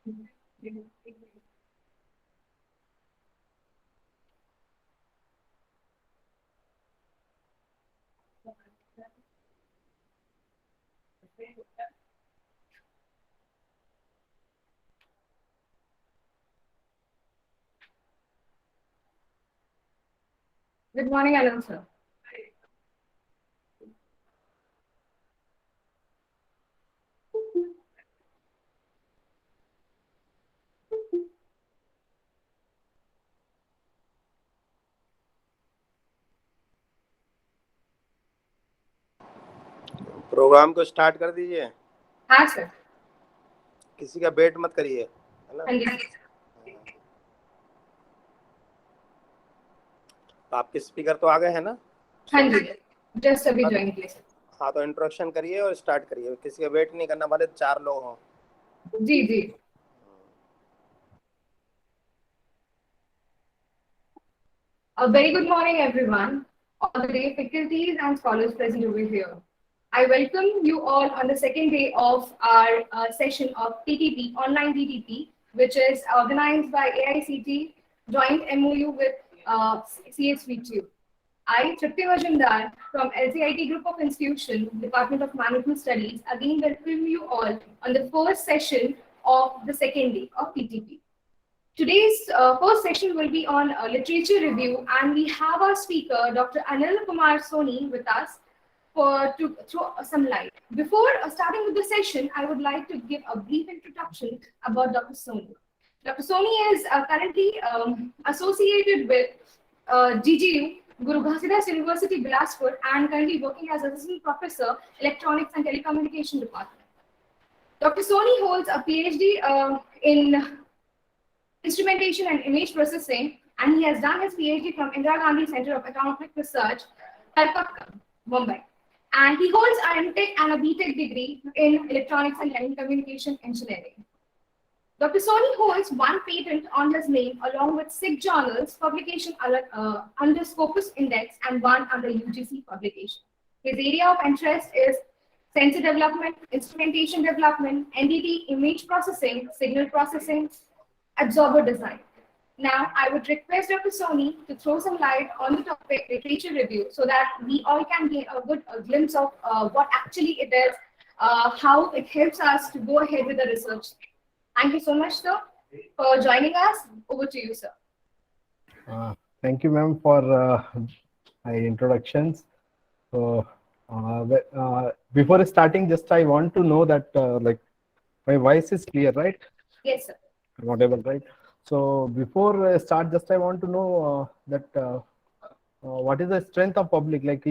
Good morning, Anil sir. Program को start कर दीजिए। हाँ सर। किसी का वेट मत करिए, है ना? हाँ जी। आपके स्पीकर तो आ गए हैं ना? हाँ जी, जस्ट अभी ज्वाइन किए सर। हाँ, तो इंट्रोडक्शन करिए और स्टार्ट करिए। किसी का वेट नहीं करना, भले 4 लोग हों। जी जी। A very good morning, everyone. All the day faculties and scholars present over here. I welcome you all on the second day of our session of TTP, online TTP, which is organized by AICTE, joint MOU with CSVTU. I, Tripti Majumdar from LCIT Group of Institutions, Department of Management Studies, again welcome you all on the first session of the second day of TTP. Today's first session will be on literature review, and we have our speaker, Dr. Anil Kumar Soni, with us to throw some light. Before starting with the session, I would like to give a brief introduction about Dr. Soni. Dr. Soni is currently associated with GGU, Guru Ghasidas University, Bilaspur, and currently working as Assistant Professor, Electronics and Telecommunication Department. Dr. Soni holds a PhD in Instrumentation and Image Processing, and he has done his PhD from Indira Gandhi Center of Atomic Research, Calcutta, Mumbai. And he holds an MTech and a BTech degree in Electronics and Telecommunication Engineering. Dr. Soni holds one patent on his name along with 6 journals, publication under Scopus Index and one under UGC publication. His area of interest is sensor development, instrumentation development, NDT image processing, signal processing, absorber design. Now, I would request Dr. Soni to throw some light on the topic literature review so that we all can get a good glimpse of what actually it is, how it helps us to go ahead with the research. Thank you so much, sir, for joining us. Over to you, sir. Thank you, ma'am, for my introductions. So, before starting, just I want to know that like my voice is clear, right? Yes, sir. Whatever, right? So before I start, just I want to know that what is the strength of public? Like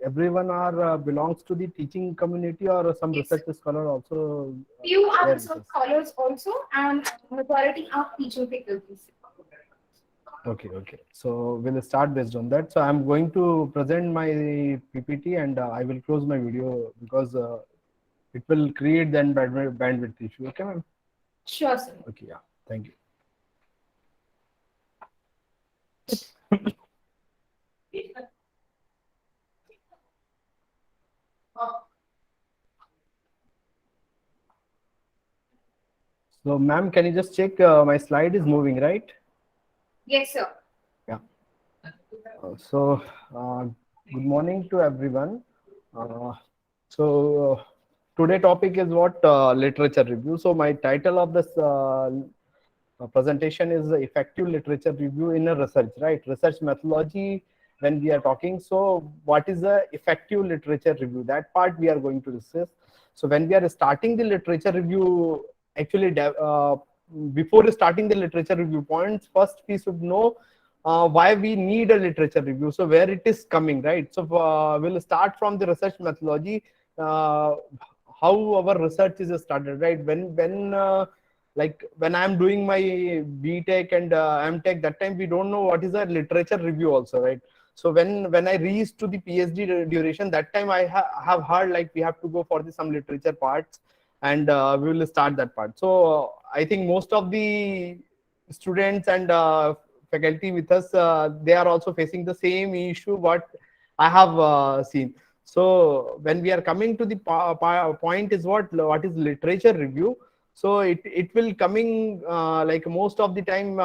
everyone are belongs to the teaching community, or some Yes. research scholar also? Few are scholars also, and majority are teaching faculties. Okay, okay. So we'll start based on that. So I'm going to present my PPT, and I will close my video because it will create then bandwidth issue. Okay, ma'am? Sure, sir. Okay, yeah. Thank you. So, ma'am, can you just check my slide is moving, right? Yes, sir. Yeah. So, good morning to everyone. Today topic is what literature review. So, my title of this presentation is effective literature review in a research, right? Research methodology when we are talking. So, what is the effective literature review? That part we are going to discuss. So, when we are starting the literature review, actually, before starting the literature review points, first we should know why we need a literature review. So where it is coming, right? So we'll start from the research methodology, how our research is started, right? Like when I'm doing my BTech and MTech, that time we don't know what is a literature review also, right? So when I reached to the PhD duration, that time I have heard like we have to go for some literature parts, and we will start that part. So I think most of the students and faculty with us, they are also facing the same issue what I have seen. So when we are coming to the point is what is literature review. So it will coming like most of the time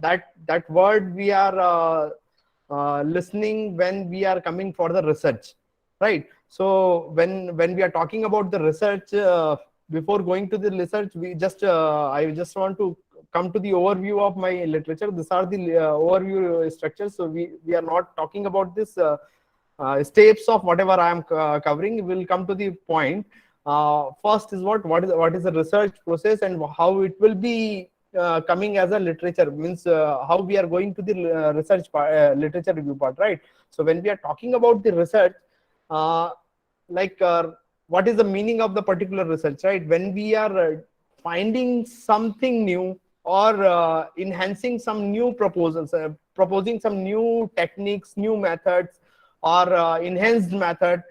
that word we are listening when we are coming for the research, right? So when we are talking about the research, before going to the research, we just I just want to come to the overview of my literature. These are the overview structures. So we are not talking about this steps of whatever I am covering. We'll come to the point. First is what is the research process and how it will be coming as a literature, means how we are going to the research part, literature review part, right? So when we are talking about the research, uh, like what is the meaning of the particular research, right? When we are finding something new or enhancing some new proposals, proposing some new techniques, new methods, or enhanced method,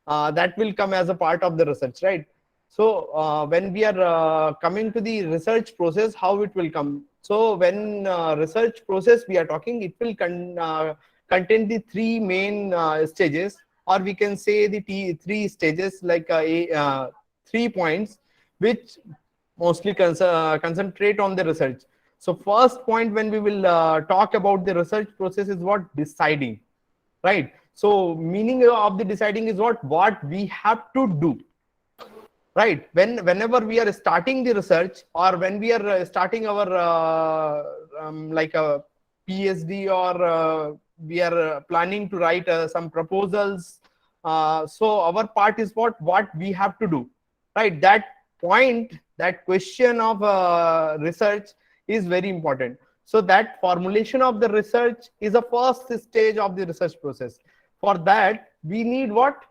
that will come as a part of the research, right? So when we are coming to the research process, how it will come? So when research process we are talking, it will contain the three main stages, or we can say the three stages, like 3 points, which mostly concentrate on the research. So first point when we will talk about the research process is what? Deciding, right? So meaning of the deciding is what we have to do, right? Whenever we are starting the research, or when we are starting our like a PhD, or we are planning to write some proposals, so our part is what we have to do, right? That point, that question of research is very important. So that formulation of the research is the first stage of the research process. For that we need what?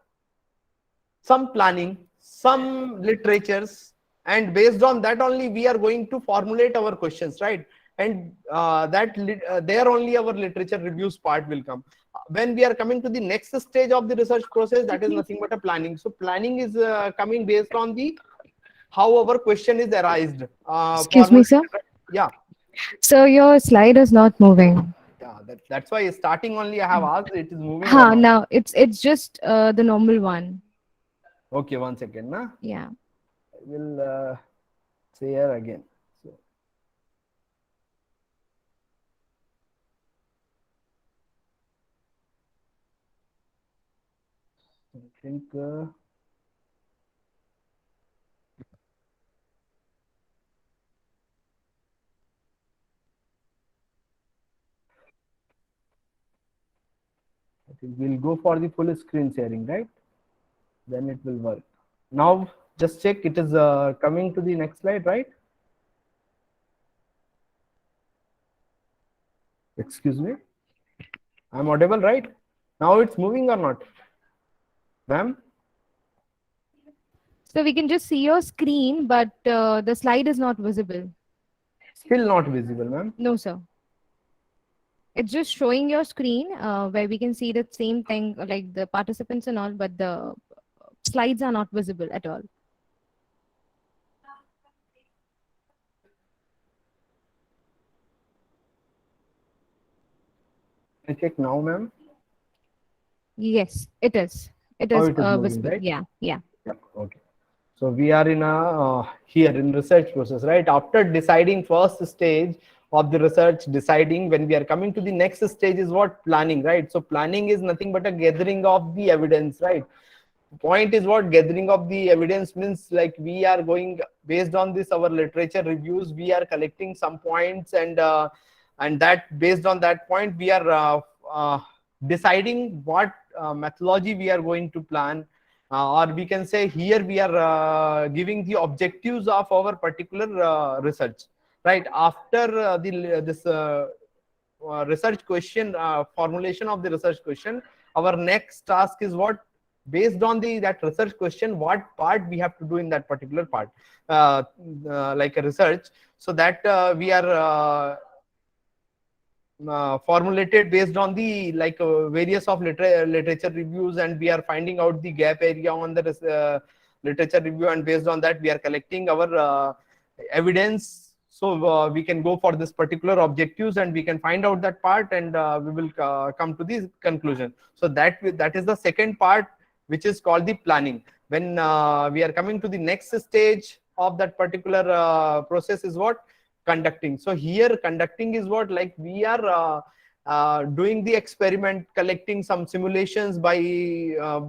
Some planning, some literatures, and based on that only we are going to formulate our questions, right? And there only our literature reviews part will come. When we are coming to the next stage of the research process, that is nothing but a planning. So planning is coming based on the how our question is arised, Excuse me, sir. yeah. So your slide is not moving. Yeah, that's why starting only I have asked it is moving or Ha, not. now it's just the normal one. Okay, 1 second, na? Yeah. I will say here again. So, I think we'll go for the full screen sharing, right? Then it will work. Now just check it is coming to the next slide, right? Excuse me, I'm audible, right? Now it's moving or not, ma'am? So we can just see your screen, but the slide is not visible. Still not visible, ma'am? No, sir. It's just showing your screen where we can see the same thing, like the participants and all, but the slides are not visible at all. I check now, ma'am. Yes, it is. It How is it is moving, visible. right? Yeah, yeah. Yeah, okay. So we are in a here in research process, right? After deciding first stage of the research, deciding, when we are coming to the next stage is what? Planning, right? So planning is nothing but a gathering of the evidence, right? Point is what? Gathering of the evidence means like we are going based on this our literature reviews, we are collecting some points, and that based on that point we are deciding what methodology we are going to plan, or we can say here we are giving the objectives of our particular research, right? After this research question, formulation of the research question, our next task is what? Based on the that research question, what part we have to do in that particular part, like a research, so that we are formulated based on the like various of literature reviews, and we are finding out the gap area on the literature review, and based on that we are collecting our evidence. So we can go for this particular objectives, and we can find out that part, and we will come to the conclusion. So that is the second part, which is called the planning. When we are coming to the next stage, of that particular process is what? Conducting. So here conducting is what, like we are doing the experiment, collecting some simulations by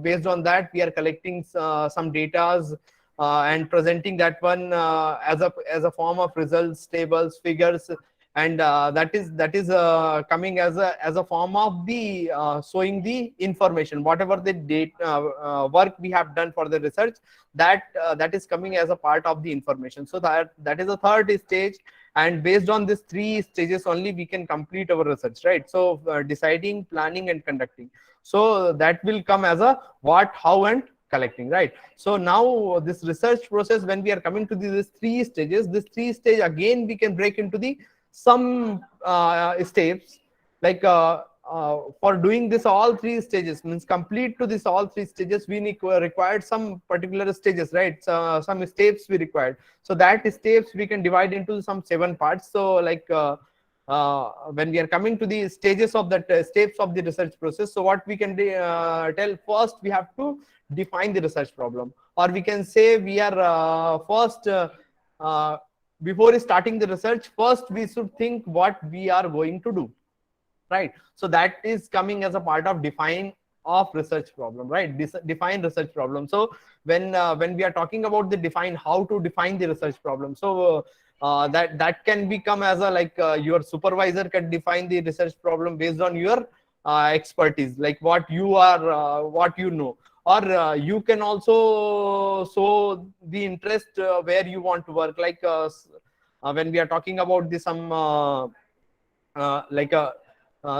based on that we are collecting some datas and presenting that one as a form of results, tables, figures, and that is coming as a form of the showing the information, whatever the data work we have done for the research, that is coming as a part of the information. So that is the third stage, and based on these three stages only we can complete our research, right? So deciding, planning, and conducting. So that will come as a what, how, and collecting, right? So now this research process, when we are coming to these three stages, this three stage again we can break into the some steps, like for doing this all three stages, means complete to this all three stages, we need required some particular stages, right? So, some steps we required. So that steps we can divide into some 7 parts. So like when we are coming to the stages of that steps of the research process, so what we can tell, first we have to define the research problem, or we can say we are first before starting the research, first we should think what we are going to do, right? So that is coming as a part of define of research problem, right? Define research problem. So when we are talking about the define, how to define the research problem, so that can become as a like your supervisor can define the research problem based on your expertise, like what you are what you know, or you can also show the interest where you want to work, like when we are talking about the some like a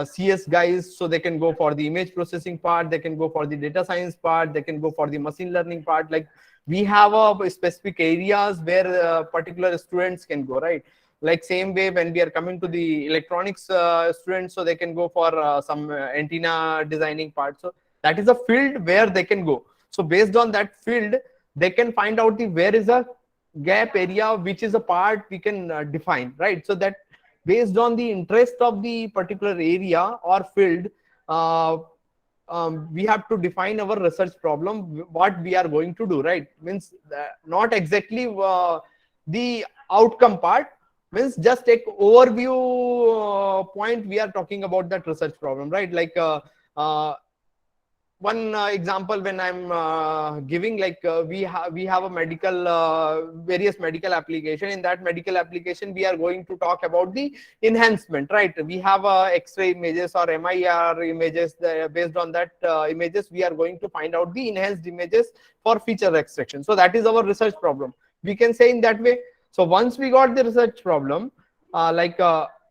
CS guys, so they can go for the image processing part, they can go for the data science part, they can go for the machine learning part. Like we have a specific areas where particular students can go, right? Like same way when we are coming to the electronics students, so they can go for some antenna designing part. So that is a field where they can go. So based on that field, they can find out the where is a gap area, which is a part we can define, right? So that based on the interest of the particular area or field, we have to define our research problem, what we are going to do, right? Means not exactly the outcome part, means just take overview point we are talking about that research problem, right? Like one example when I'm giving, like we have a medical various medical application. In that medical application we are going to talk about the enhancement, right? We have x-ray images or MIR images. Based on that images, we are going to find out the enhanced images for feature extraction. So that is our research problem, we can say in that way. So once we got the research problem, like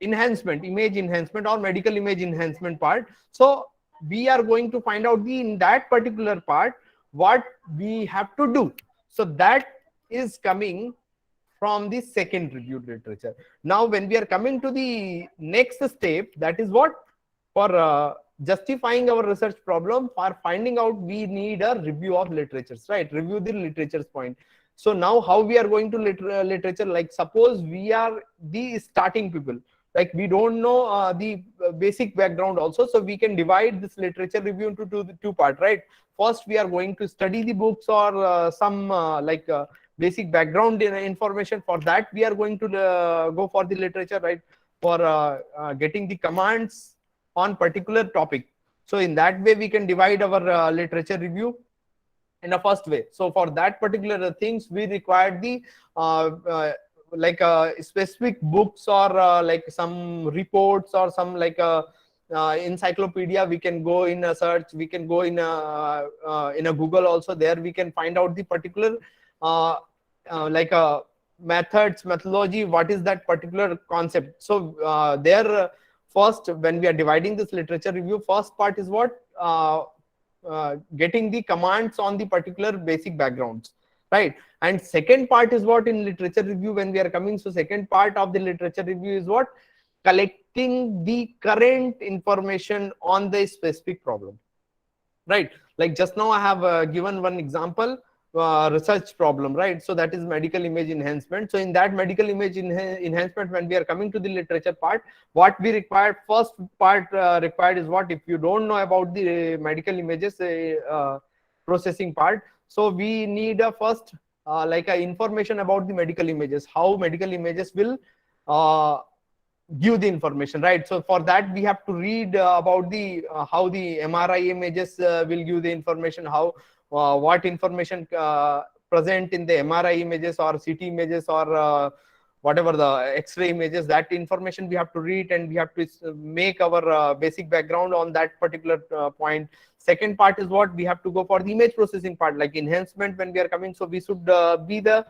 enhancement, image enhancement or medical image enhancement part, so we are going to find out the in that particular part what we have to do. So that is coming from the second reviewed literature. Now when we are coming to the next step, that is what, for justifying our research problem, for finding out, we need a review of literatures, right? Review the literature's point. So now how we are going to literature, like suppose we are the starting people, like we don't know the basic background also, so we can divide this literature review into two part, right? First we are going to study the books or some like basic background information. For that we are going to go for the literature, right? For getting the commands on particular topic. So in that way we can divide our literature review in a first way. So for that particular things we require the like specific books or like some reports or some like encyclopedia. We can go in a search, we can go in a Google also. There we can find out the particular like methods, methodology, what is that particular concept. So there first, when we are dividing this literature review, first part is what, getting the commands on the particular basic backgrounds, right? And second part is what, in literature review when we are coming, so second part of the literature review is what, collecting the current information on the specific problem, right? Like just now I have given one example, research problem, right? So that is medical image enhancement. So in that medical image enhancement, when we are coming to the literature part, what we require, first part required is what, if you don't know about the medical images processing part, so we need a first like information about the medical images, how medical images will uh, give the information, right? So for that we have to read about the how the MRI images will give the information, how what information present in the MRI images or CT images or whatever the X-ray images. That information we have to read, and we have to make our basic background on that particular point. Second part is what we have to go for the image processing part, like enhancement when we are coming. So we should be the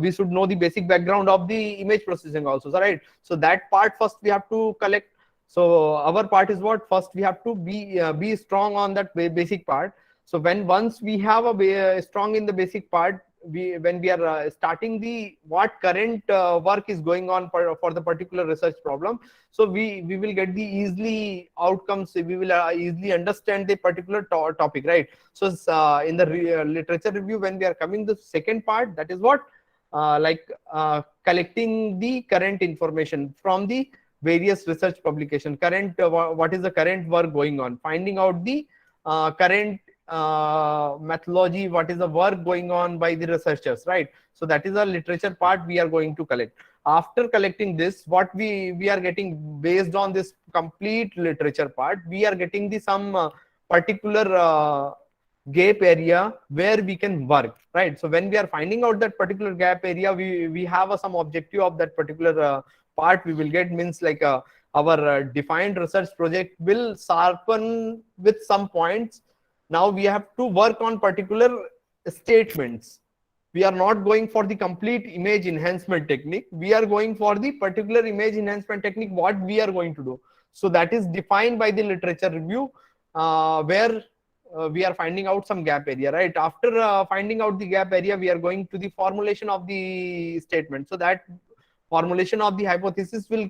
we should know the basic background of the image processing also, so right? So that part first we have to collect. So our part is what, first we have to be strong on that basic part. So once we have a strong in the basic part, when we are starting the what current work is going on for the particular research problem, so we will get the easily outcomes, we will easily understand the particular topic, right? So in the literature review, when we are coming the second part, that is what collecting the current information from the various research publication, current what is the current work going on, finding out the current methodology, what is the work going on by the researchers, right? So that is a literature part we are going to collect. After collecting this, what we are getting based on this complete literature part, we are getting the some particular gap area where we can work, right? So when we are finding out that particular gap area, we have some objective of that particular part we will get, means like our defined research project will sharpen with some points. Now we have to work on particular statements. We are not going for the complete image enhancement technique, we are going for the particular image enhancement technique, what we are going to do. So that is defined by the literature review, where we are finding out some gap area, right? After finding out the gap area, we are going to the formulation of the statement. So that formulation of the hypothesis will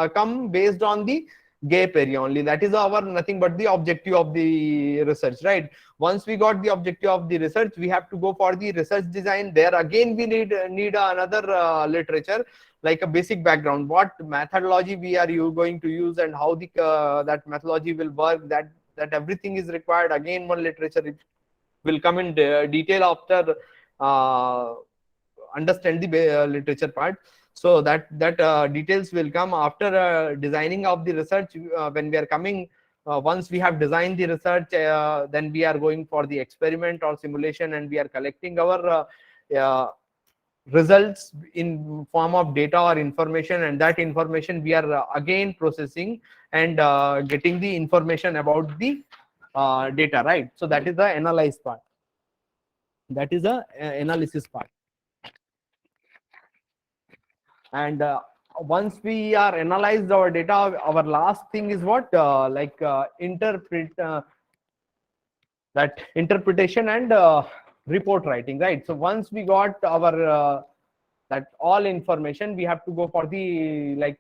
come based on the gap area only. That is our nothing but the objective of the research, right? Once we got the objective of the research, we have to go for the research design. There again we need another literature, like a basic background, what methodology we are going to use and how the that methodology will work, that everything is required. Again one literature will come in detail after understand the literature part. So that details will come after designing of the research. When we are coming, once we have designed the research, then we are going for the experiment or simulation, and we are collecting our results in form of data or information, and that information we are again processing and getting the information about the data, right? So that is the analyze part, that is the analysis part. And once we are analyzed our data, our last thing is what that interpretation and report writing, right? So once we got our that all information, we have to go for the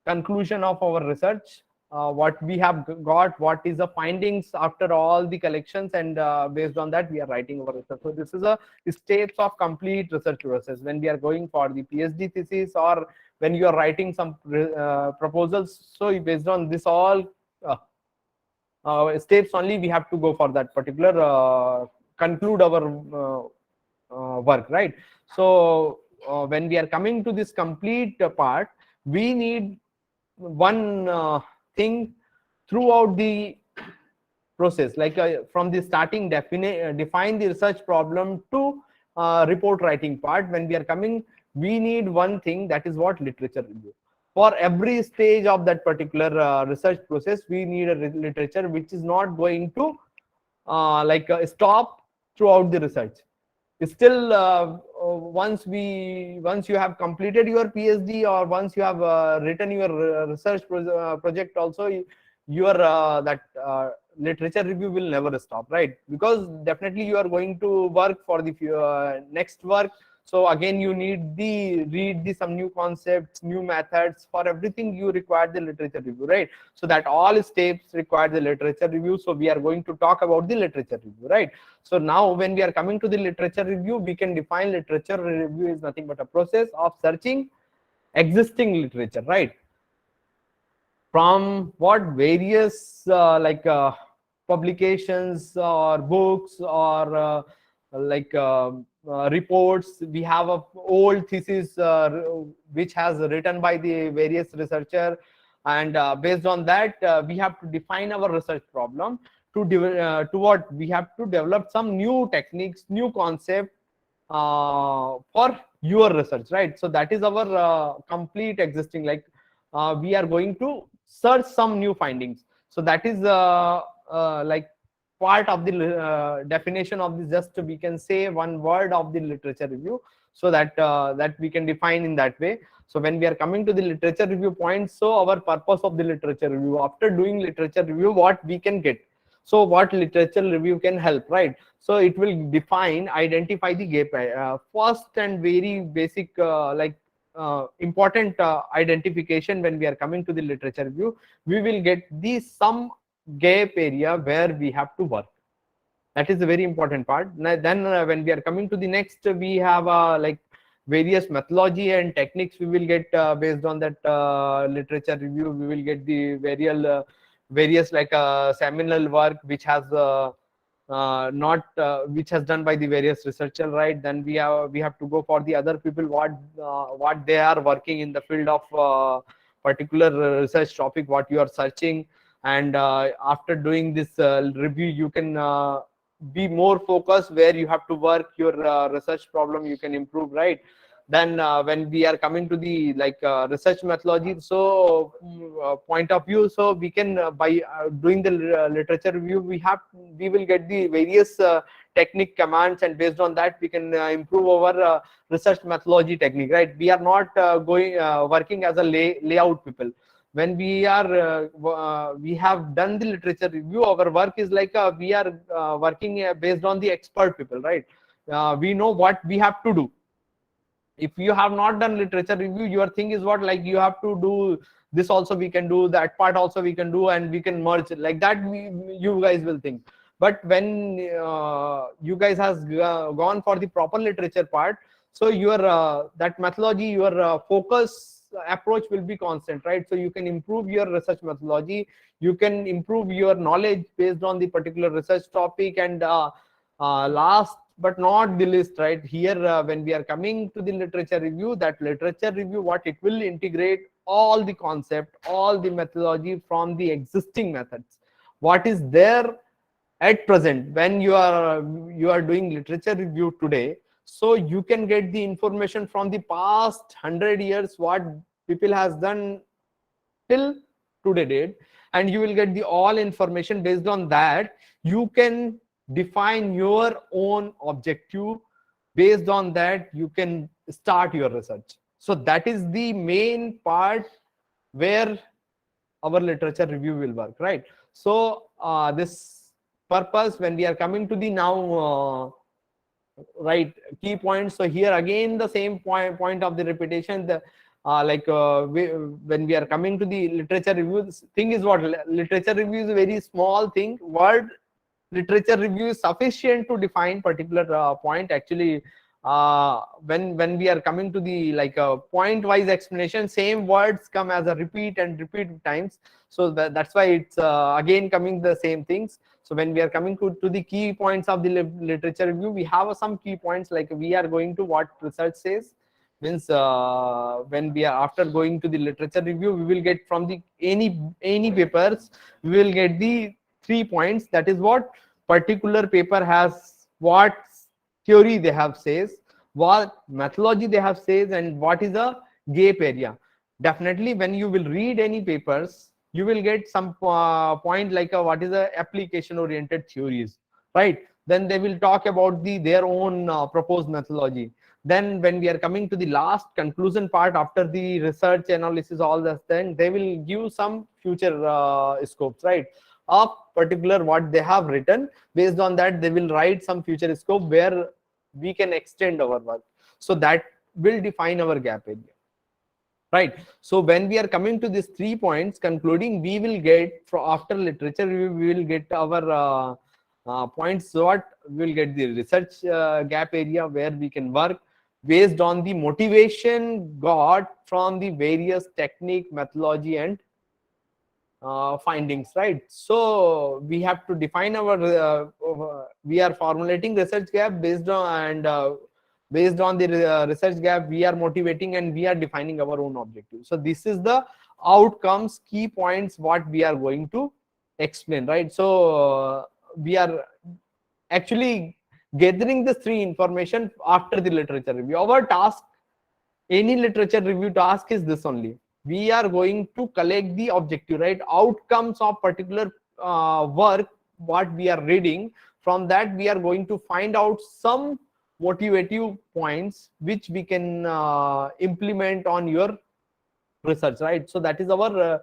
conclusion of our research, what we have got, what is the findings after all the collections, and based on that we are writing our research. So this is a steps of complete research process when we are going for the PhD thesis, or when you are writing some proposals. So based on this all steps only, we have to go for that particular conclude our work, right? So when we are coming to this complete part, we need one thing throughout the process, like from the starting define the research problem to report writing part. When we are coming, we need one thing, that is what literature review. For every stage of that particular research process, we need a literature which is not going to stop throughout the research. Still once you have completed your PhD, or once you have written your research project also, your that literature review will never stop, right? Because definitely you are going to work for the next work. So again you need read some new concepts, new methods. For everything you require the literature review, right? So that all steps require the literature review. So we are going to talk about the literature review, right? So now when we are coming to the literature review, we can define literature review is nothing but a process of searching existing literature, right? From what various publications or books or reports, we have a old thesis which has written by the various researcher, and based on that we have to define our research problem to what we have to develop some new techniques, new concept for your research, right? So that is our complete existing, like we are going to search some new findings. So that is like part of the definition of this. Just we can say one word of the literature review, so that that we can define in that way. So when we are coming to the literature review points, so our purpose of the literature review, after doing literature review, what we can get, so what literature review can help, right? So it will define, identify the gap. First and very basic important identification when we are coming to the literature review, we will get the some gap area where we have to work. That is a very important part. Then when we are coming to the next, we have like various methodology and techniques we will get based on that literature review. We will get the various like seminal work which has not which has done by the various researcher, right? Then we have to go for the other people, what they are working in the field of particular research topic what you are searching. And after doing this review, you can be more focused where you have to work your research problem, you can improve, right? Then when we are coming to the like research methodology, so point of view, so we can by doing the literature review, we will get the various technique commands, and based on that we can improve our research methodology technique, right? We are not working as a layout people. When we are we have done the literature review, our work is like we are working based on the expert people, right? We know what we have to do. If you have not done literature review, your thing is what, like you have to do this also, we can do that part also, we can do, and we can merge like that, you guys will think. But when you guys has gone for the proper literature part, so your that methodology, your focus approach will be constant, right? So you can improve your research methodology, you can improve your knowledge based on the particular research topic. And last but not the least, right here, when we are coming to the literature review, that literature review, what it will integrate all the concept, all the methodology from the existing methods, what is there at present. When you are doing literature review today, so you can get the information from the past 100 years what people has done till today date, and you will get the all information. Based on that, you can define your own objective. Based on that, you can start your research. So that is the main part where our literature review will work, right? So this purpose, when we are coming to the now right key points, so here again the same point of the repetition, the when we are coming to the literature review, thing is what, literature review is a very small thing. Word literature review is sufficient to define particular point. Actually when we are coming to the like point wise explanation, same words come as a repeat and repeat times, so that's why it's again coming the same things. So when we are coming to the key points of the literature review, we have some key points, like we are going to what research says, means when we are after going to the literature review, we will get from the any papers, we will get the 3 points. That is what particular paper has, what theory they have says, what methodology they have says, and what is a gap area. Definitely when you will read any papers, you will get some point like what is the application oriented theories, right? Then they will talk about their own proposed methodology. Then when we are coming to the last conclusion part, after the research analysis, all this, then they will give some future scopes, right, of particular what they have written. Based on that, they will write some future scope where we can extend our work. So that will define our gap area, right? So when we are coming to these 3 points concluding, we will get after literature review, we will get our points. What we will get the research gap area where we can work based on the motivation got from the various technique, methodology, and findings, right? So we have to define our we are formulating research gap based on, and Based on the research gap, we are motivating and we are defining our own objective. So this is the outcomes, key points, what we are going to explain, right? So we are actually gathering this three information after the literature review. Our task, any literature review task, is this only. We are going to collect the objective, right? Outcomes of particular work, what we are reading. From that, we are going to find out some motivative points which we can implement on your research, right? So that is our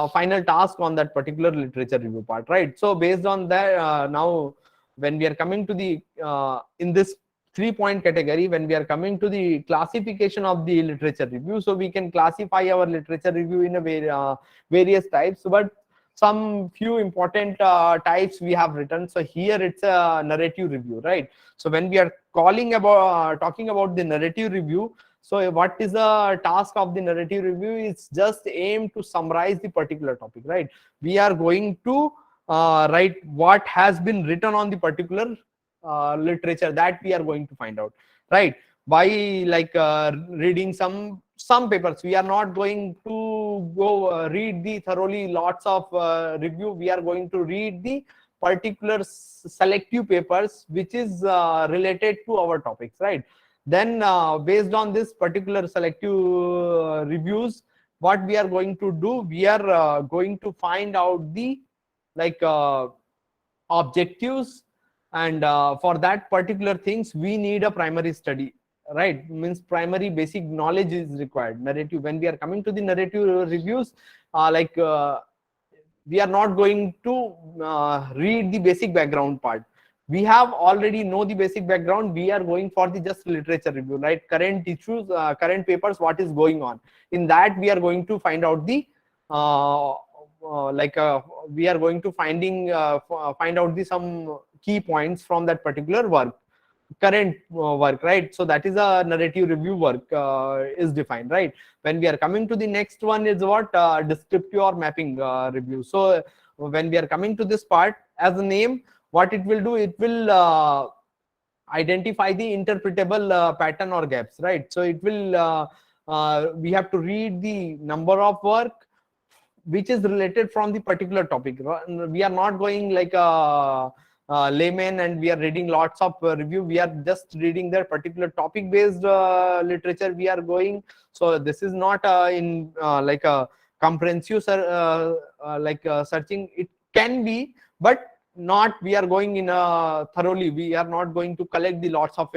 final task on that particular literature review part, right? So based on that, now when we are coming to the in this 3-point category, when we are coming to the classification of the literature review, so we can classify our literature review in a various types, but some few important types we have written. So here it's a narrative review, right? So when we are talking about the narrative review, so what is the task of the narrative review? It's just aim to summarize the particular topic, right? We are going to write what has been written on the particular literature, that we are going to find out, right? By reading some papers. We are not going to go read the thoroughly lots of review. We are going to read the particular selective papers which is related to our topics, right? Then based on this particular selective reviews, what we are going to do, we are going to find out the objectives, and for that particular things we need a primary study, right? Means primary basic knowledge is required. Narrative, when we are coming to the narrative reviews, we are not going to read the basic background part. We have already know the basic background. We are going for the just literature review, right? Current issues, current papers, what is going on. In that we are going to find out the we are going to find out the some key points from that particular work, current work, right? So that is a narrative review work is defined, right? When we are coming to the next one is what descriptive or mapping review. So when we are coming to this part, as a name, what it will do, it will identify the interpretable pattern or gaps, right? So it will we have to read the number of work which is related from the particular topic. We are not going like a layman and we are reading lots of review. We are just reading that particular topic based literature we are going. So this is not in like a comprehensive searching. It can be, but not we are going in thoroughly. We are not going to collect the lots of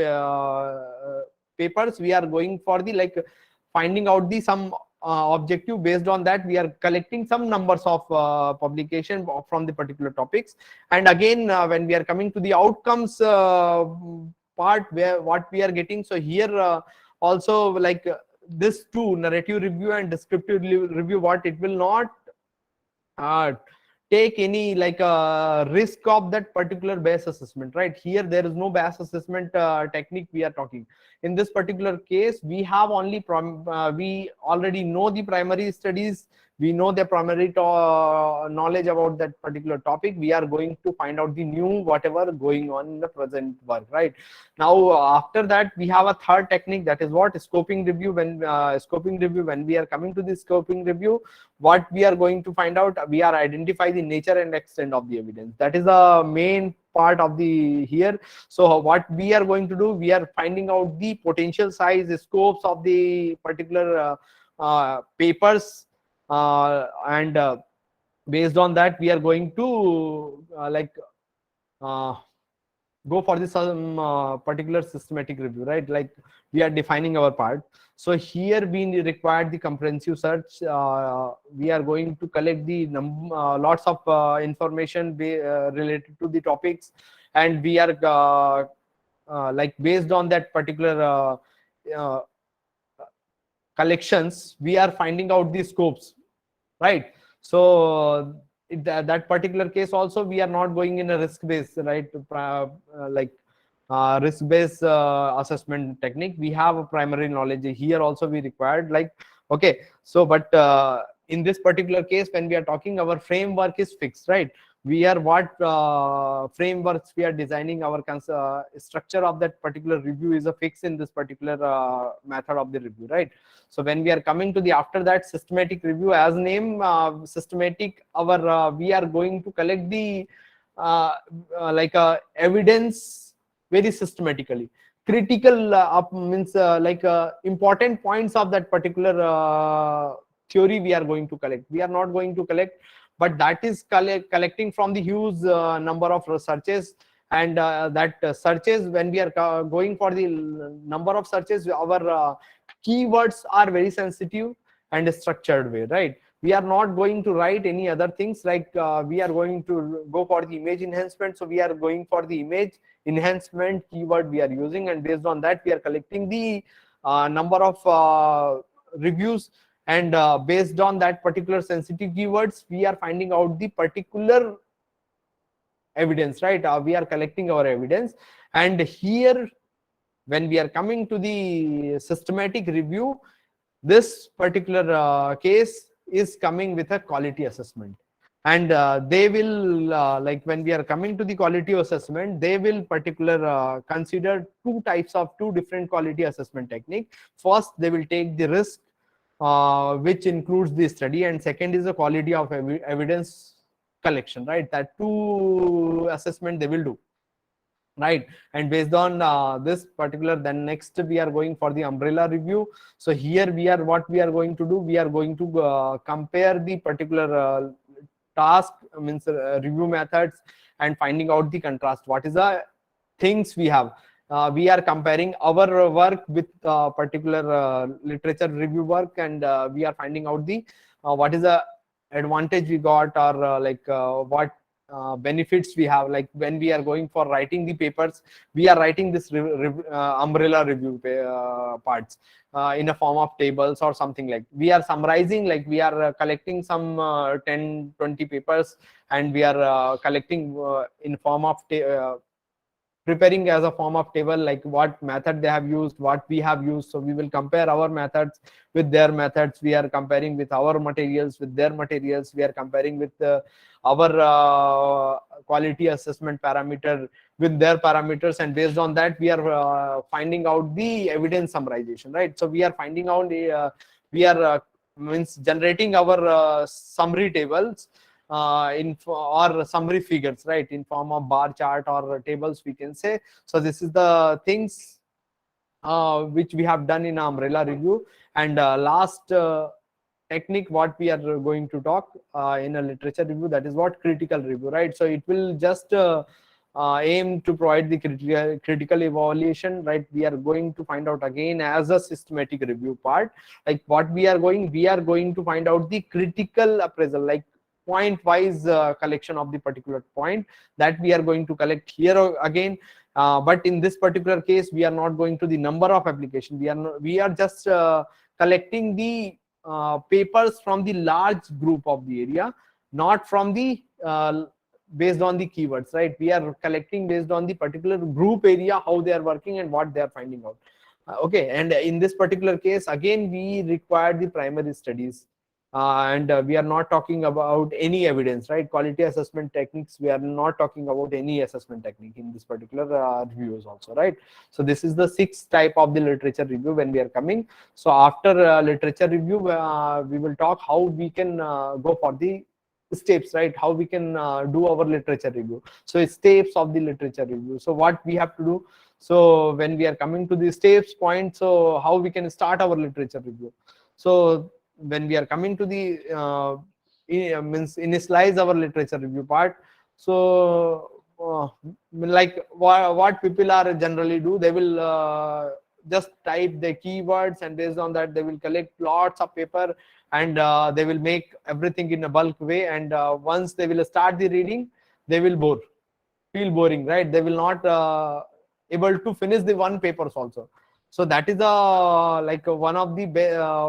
papers. We are going for the finding out the some objective. Based on that, we are collecting some numbers of publication from the particular topics. And again, when we are coming to the outcomes part, where what we are getting, so here also this two, narrative review and descriptive review, what it will not take any risk of that particular base assessment, right? Here there is no base assessment technique we are talking. In this particular case, we have only we already know the primary studies, we know the primary knowledge about that particular topic. We are going to find out the new whatever going on in the present work, right? Now after that, we have a third technique, that is what scoping review. When when we are coming to the scoping review, what we are going to find out, we are identify the nature and extent of the evidence. That is the main part of the here. So what we are going to do, we are finding out the potential size, scopes of the particular papers, and based on that, we are going to go for this particular systematic review, right? Like we are defining our part. So here we require the comprehensive search. We are going to collect the lots of information related to the topics, and we are based on that particular collections, we are finding out the scopes, right? So that particular case also, we are not going in a risk based, right? Risk based assessment technique. We have a primary knowledge here also we required, okay. So but in this particular case, when we are talking, our framework is fixed, right? what frameworks we are designing, our structure of that particular review is a fix in this particular method of the review, right? So when we are coming to the after that systematic review, as name systematic, our we are going to collect the evidence very systematically. Critical means important points of that particular theory we are going to collect. We are not going to collect, but that is collecting from the huge number of researches, and searches, when we are going for the number of searches, our keywords are very sensitive and structured way, right? We are not going to write any other things, like we are going to go for the image enhancement, so we are going for the image enhancement keyword we are using, and based on that we are collecting the number of reviews, and based on that particular sensitive keywords we are finding out the particular evidence, right? We are collecting our evidence, and here when we are coming to the systematic review, this particular case is coming with a quality assessment, and they will like when we are coming to the quality assessment, they will consider two different quality assessment technique. First, they will take the risk, which includes the study, and second is the quality of evidence collection, right? That two assessment they will do, right? And based on this particular, then next we are going for the umbrella review. So here what we are going to do, we are going to compare the particular task, means review methods, and finding out the contrast. What is the things we have? We are comparing our work with particular literature review work, and we are finding out the what is the advantage we got, or what benefits we have. Like when we are going for writing the papers, we are writing this umbrella review parts in a form of tables or something. Like we are summarizing, like we are collecting some 10-20 papers, and we are collecting in form of preparing as a form of table, like what method they have used, what we have used. So we will compare our methods with their methods, we are comparing with our materials with their materials, we are comparing with our quality assessment parameter with their parameters, and based on that we are finding out the evidence summarization, right? So we are finding out we are means generating our summary tables or summary figures, right, in form of bar chart or tables, we can say. So this is the things which we have done in umbrella review. And last technique what we are going to talk in a literature review, that is what critical review, right? So it will just aim to provide the critical evaluation, right? We are going to find out again as a systematic review part, like what we are going to find out the critical appraisal, like point wise collection of the particular point that we are going to collect here again. But in this particular case, we are not going to the number of application. We are just collecting the papers from the large group of the area, not from the based on the keywords, right? We are collecting based on the particular group area, how they are working and what they are finding out. Okay, and in this particular case, again, we require the primary studies. And we are not talking about any evidence, right? Quality assessment techniques, we are not talking about any assessment technique in this particular reviews also, right? So this is the sixth type of the literature review when we are coming. So after literature review, we will talk how we can go for the steps, right? How we can do our literature review. So it's steps of the literature review. So what we have to do, so when we are coming to the steps point, so how we can start our literature review. So when we are coming to the means initialize our literature review part, so like what people are generally do, they will just type the keywords, and based on that they will collect lots of paper, and they will make everything in a bulk way, and once they will start the reading, they will feel boring, right? They will not able to finish the one papers also. So that is one of the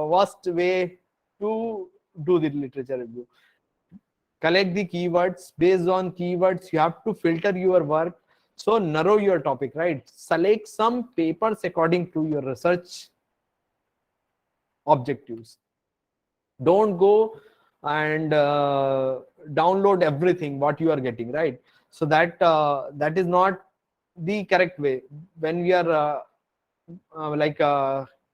worst way to do the literature review. Collect the keywords. Based on keywords, you have to filter your work. So narrow your topic, right? Select some papers according to your research objectives. Don't go and download everything what you are getting, right? So that that is not the correct way. When we are like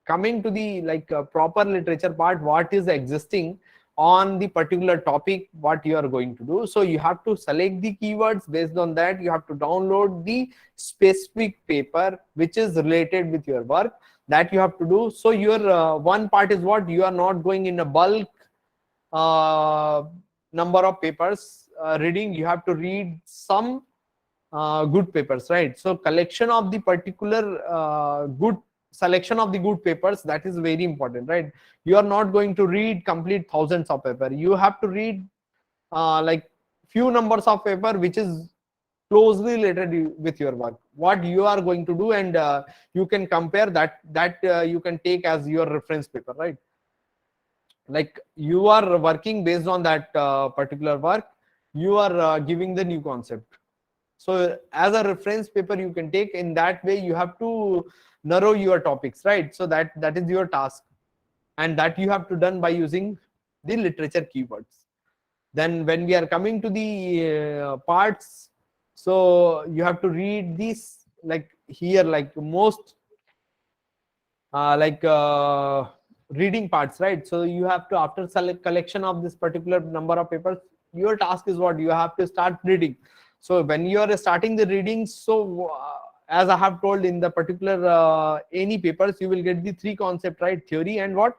coming to the proper literature part, what is existing on the particular topic what you are going to do. So you have to select the keywords. Based on that, you have to download the specific paper which is related with your work, that you have to do. So your one part is what you are not going in a bulk number of papers reading. You have to read some good papers, right? So collection of the particular good selection of the good papers, that is very important, right? You are not going to read complete thousands of paper. You have to read like few numbers of paper which is closely related with your work, what you are going to do, and you can compare that you can take as your reference paper, right? Like you are working based on that particular work, you are giving the new concept. So as a reference paper you can take. In that way you have to narrow your topics, right? So that is your task, and that you have to done by using the literature keywords. Then when we are coming to the parts, so you have to read these, like here, like most reading parts, right? So you have to, after select collection of this particular number of papers, your task is what you have to start reading. So when you are starting the reading, so as I have told, in the particular any papers, you will get the three concept, right? Theory and what,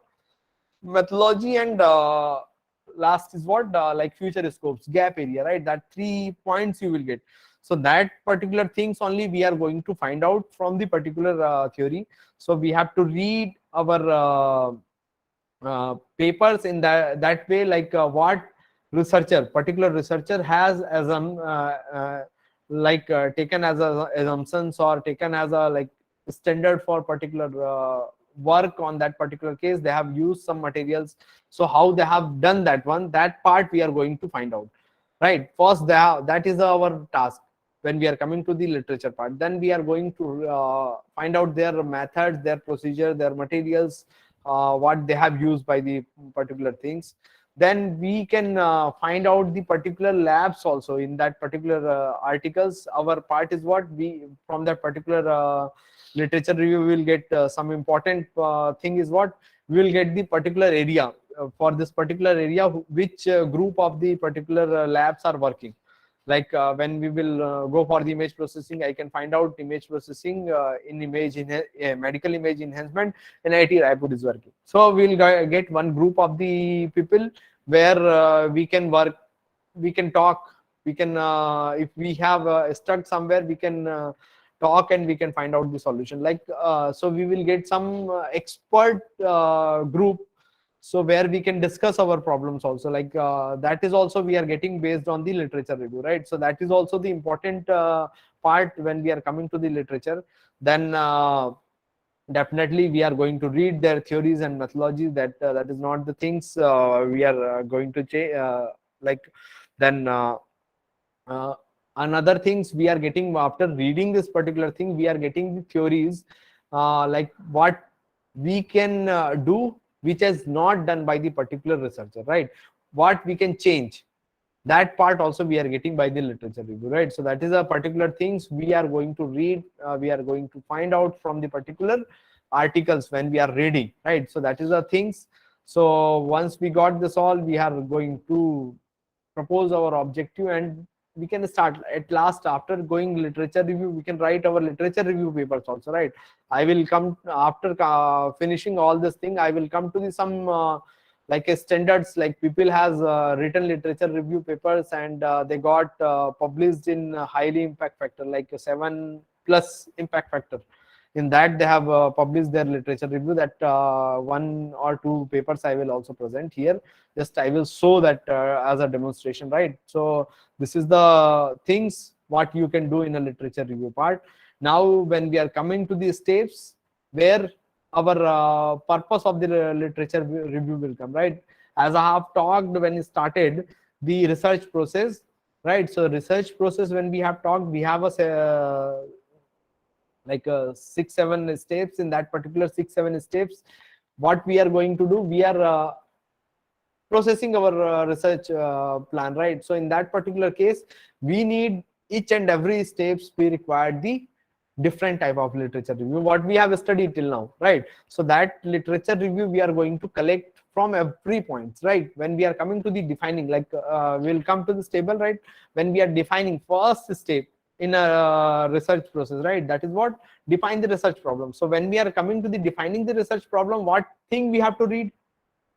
methodology, and last is what, like future scopes, gap area, right? That 3 points you will get. So that particular things only we are going to find out from the particular theory. So we have to read our papers in that way, like what particular researcher has as taken as a assumptions, or taken as a like standard for particular work on that particular case. They have used some materials, so how they have done that one, that part we are going to find out, right? First that is our task when we are coming to the literature part. Then we are going to find out their methods, their procedure, their materials, what they have used by the particular things. Then we can find out the particular labs also in that particular articles. Our part is what we, from that particular literature review, we will get some important thing is what, we will get the particular area for this particular area, which group of the particular labs are working. Like when we will go for the image processing, I can find out image processing in medical image enhancement in IIT Raipur is working. So we'll get one group of the people where we can work, we can talk, we can if we have stuck somewhere, we can talk and we can find out the solution. Like so we will get some expert group, so where we can discuss our problems also. Like that is also we are getting based on the literature review, right? So that is also the important part when we are coming to the literature. Then definitely we are going to read their theories and methodologies. That is not the things we are going to change. Like then another things we are getting after reading this particular thing, we are getting the theories, like what we can do which is not done by the particular researcher, right? What we can change, that part also we are getting by the literature review, right? So that is a particular things we are going to read, we are going to find out from the particular articles when we are reading, right? So that is the things. So once we got this all, we are going to propose our objective, and we can start at last. After going literature review, we can write our literature review papers also, right? I will come after finishing all this thing, I will come to the some like a standards, like people has written literature review papers, and they got published in highly impact factor, like a 7+ impact factor. In that they have published their literature review. That 1 or 2 papers I will also present here. Just I will show that as a demonstration, right? So this is the things what you can do in a literature review part. Now when we are coming to the steps where our purpose of the literature review will come, right? As I have talked when it started the research process, right? So research process, when we have talked, we have a like 6-7 steps. In that particular 6-7 steps, what we are going to do, we are processing our research plan, right? So in that particular case, we need each and every steps we require the different type of literature review what we have studied till now, right? So that literature review we are going to collect from every points, right? When we are coming to the defining, like we'll come to this table, right? When we are defining first step in a research process, right? That is what define the research problem. So when we are coming to the defining the research problem, what thing we have to read?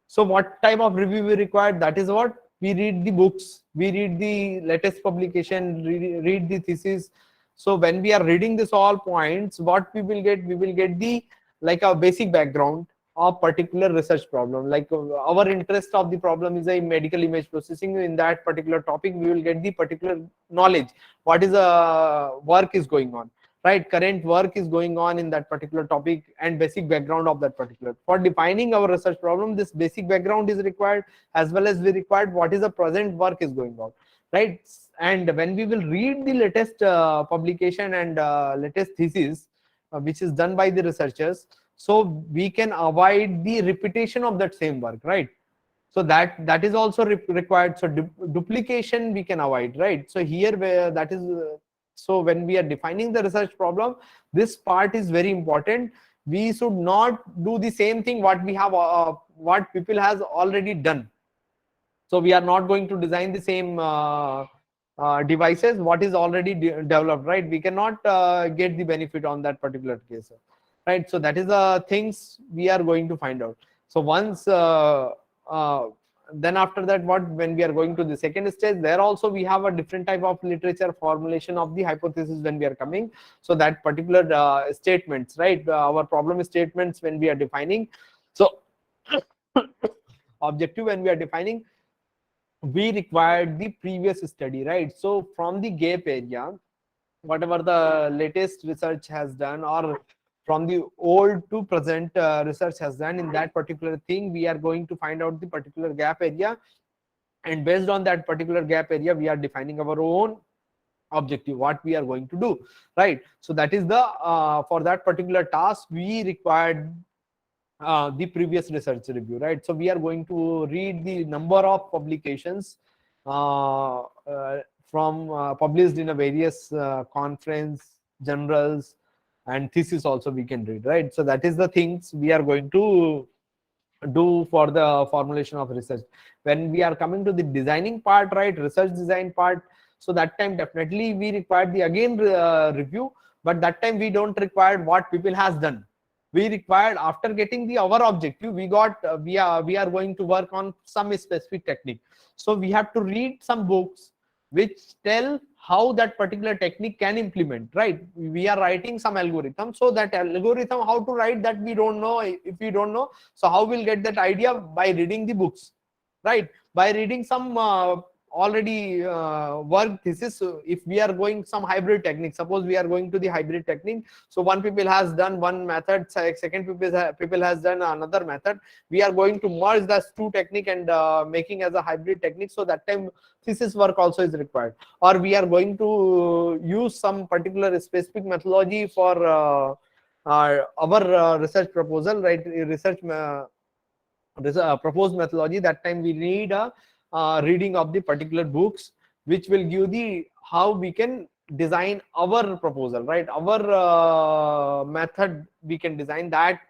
So what type of review we require? That is what we read the books, we read the latest publication, read the thesis. So when we are reading this all points, what we will get? We will get the like a basic background of particular research problem. Like our interest of the problem is a medical image processing. In that particular topic, we will get the particular knowledge. What is a work is going on, right? Current work is going on in that particular topic and basic background of that particular. For defining our research problem, this basic background is required, as well as we required what is the present work is going on, right? And when we will read the latest publication and latest thesis which is done by the researchers, so we can avoid the repetition of that same work, right? So that is also required. So duplication we can avoid, right? So here where that is so when we are defining the research problem, this part is very important. We should not do the same thing what we have what people has already done. So we are not going to design the same devices what is already developed, right? We cannot get the benefit on that particular case, right? So that is the things we are going to find out. So once then after that, what when we are going to the second stage, there also we have a different type of literature formulation of the hypothesis when we are coming. So that particular statements, right? Our problem statements when we are defining. So objective when we are defining, we required the previous study, right? So from the gap area, whatever the latest research has done, or from the old to present research has done in that particular thing, we are going to find out the particular gap area, and based on that particular gap area, we are defining our own objective what we are going to do, right? So that is the for that particular task we required the previous research review, right? So we are going to read the number of publications from published in a various conference, journals, and thesis also we can read, right? So that is the things we are going to do for the formulation of research. When we are coming to the designing part, right, research design part, so that time definitely we require the again review, but that time we don't require what people has done. We required after getting the our objective, we got we are going to work on some specific technique. So we have to read some books which tell how that particular technique can implement, right? We are writing some algorithm, so that algorithm how to write that we don't know. If we don't know, so how we'll get that idea? By reading the books, right? By reading some already work thesis. If we are going some hybrid technique, suppose we are going to the hybrid technique, so one people has done one method, second people has done another method, we are going to merge those two technique and making as a hybrid technique. So that time thesis work also is required. Or we are going to use some particular specific methodology for our research proposal, right? Research proposed methodology. That time we need a reading of the particular books which will give the how we can design our proposal, right? Our method we can design. That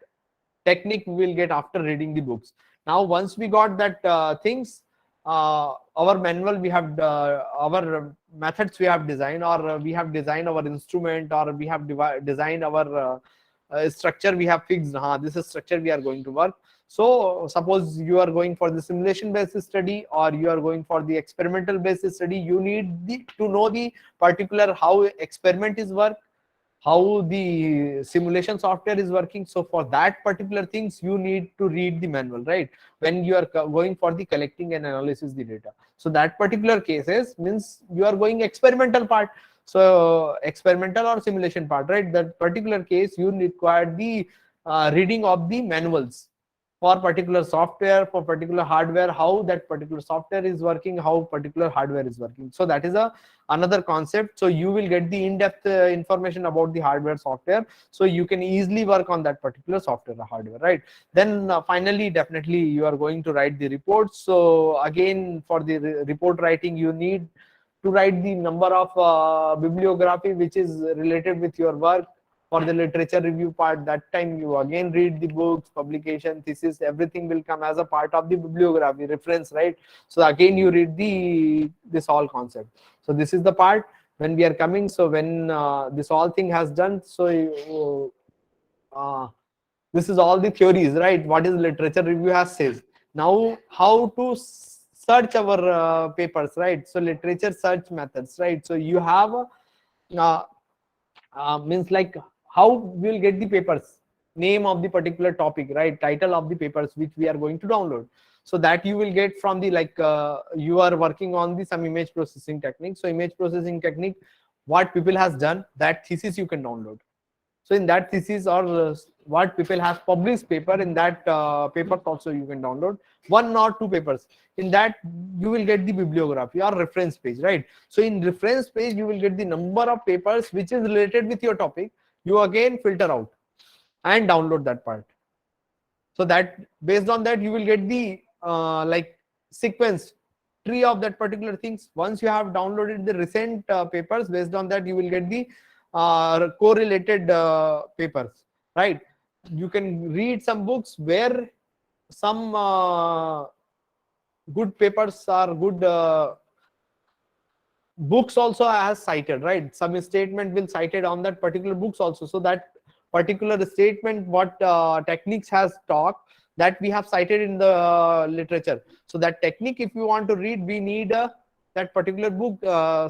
technique we will get after reading the books. Now once we got that things, our manual we have our methods we have designed, or we have designed our instrument, or we have designed our structure we have fixed. This is structure we are going to work. So suppose you are going for the simulation based study, or you are going for the experimental based study, you need to know the particular how experiment is work, how the simulation software is working. So for that particular things you need to read the manual, right? When you are going for the collecting and analysis the data. So that particular cases means you are going experimental part. So experimental or simulation part, right? That particular case you require the reading of the manuals, for particular software, for particular hardware, how that particular software is working, how particular hardware is working. So that is another concept. So you will get the in-depth information about the hardware, software, so you can easily work on that particular software or hardware, right? Then finally, definitely you are going to write the reports. So again, for the report writing, you need to write the number of bibliography which is related with your work. For the literature review part, that time you again read the books, publication, thesis, everything will come as a part of the bibliography reference, right? So again you read this all concept. So this is the part when we are coming. So when this all thing has done, so this is all the theories, right? What is literature review has says. Now how to search our papers, right? So literature search methods, right? So you have means like how we'll get the papers, name of the particular topic, right? Title of the papers which we are going to download. So that you will get from the you are working on the some image processing technique. So image processing technique, what people has done, that thesis you can download. So in that thesis or what people have published paper, in that papers also you can download one or two papers. In that you will get the bibliography or reference page, right? So in reference page you will get the number of papers which is related with your topic. You again filter out and download that part. So that based on that you will get the sequence tree of that particular things. Once you have downloaded the recent papers, based on that you will get the correlated papers, right? You can read some books where some good papers are good books also has cited, right? Some statement will cited on that particular books also. So that particular statement, what techniques has talked, that we have cited in the literature. So that technique, if you want to read, we need that particular book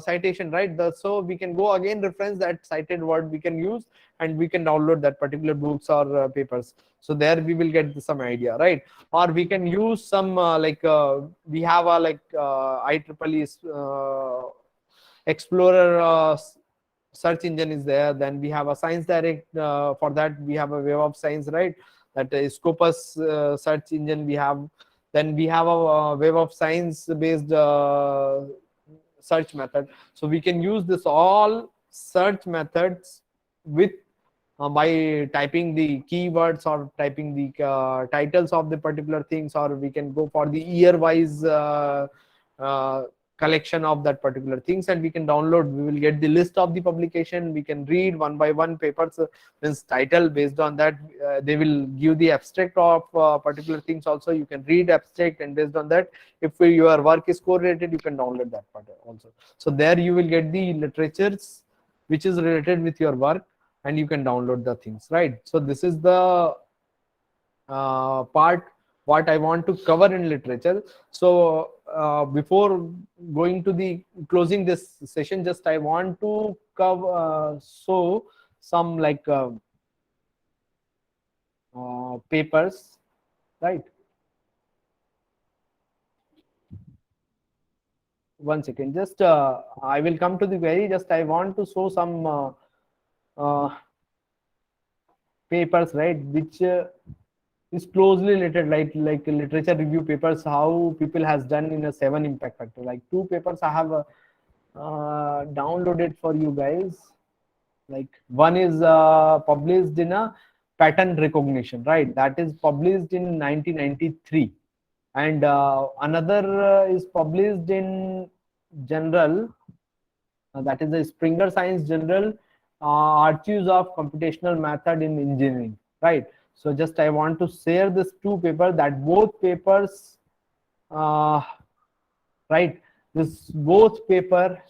citation, right? So we can go again reference that cited word we can use, and we can download that particular books or papers. So there we will get some idea, right? Or we can use some we have a IEEE Explorer search engine is there. Then we have a Science Direct. For that we have a Web of Science, right? That is Scopus search engine we have. Then we have a Web of Science based search method. So we can use this all search methods with by typing the keywords or typing the titles of the particular things, or we can go for the year wise collection of that particular things, and we can download. We will get the list of the publication. We can read one by one papers, means title. Based on that they will give the abstract of particular things also. You can read abstract, and based on that, if your work is correlated, you can download that part also. So there you will get the literatures which is related with your work, and you can download the things, right? So this is the part what I want to cover in literature. So before going to the closing this session, just I want to cover show some papers, right? One second, just I will come to the very, just I want to show some papers, right, which is closely related, like literature review papers, how people has done in a 7 impact factor. Like 2 papers I have downloaded for you guys. Like one is published in a pattern recognition, right? That is published in 1993, and another is published in general, that is the Springer Science Journal, Archives of Computational Method in Engineering, right? So just I want to share this 2 papers, that both papers, right? This both paper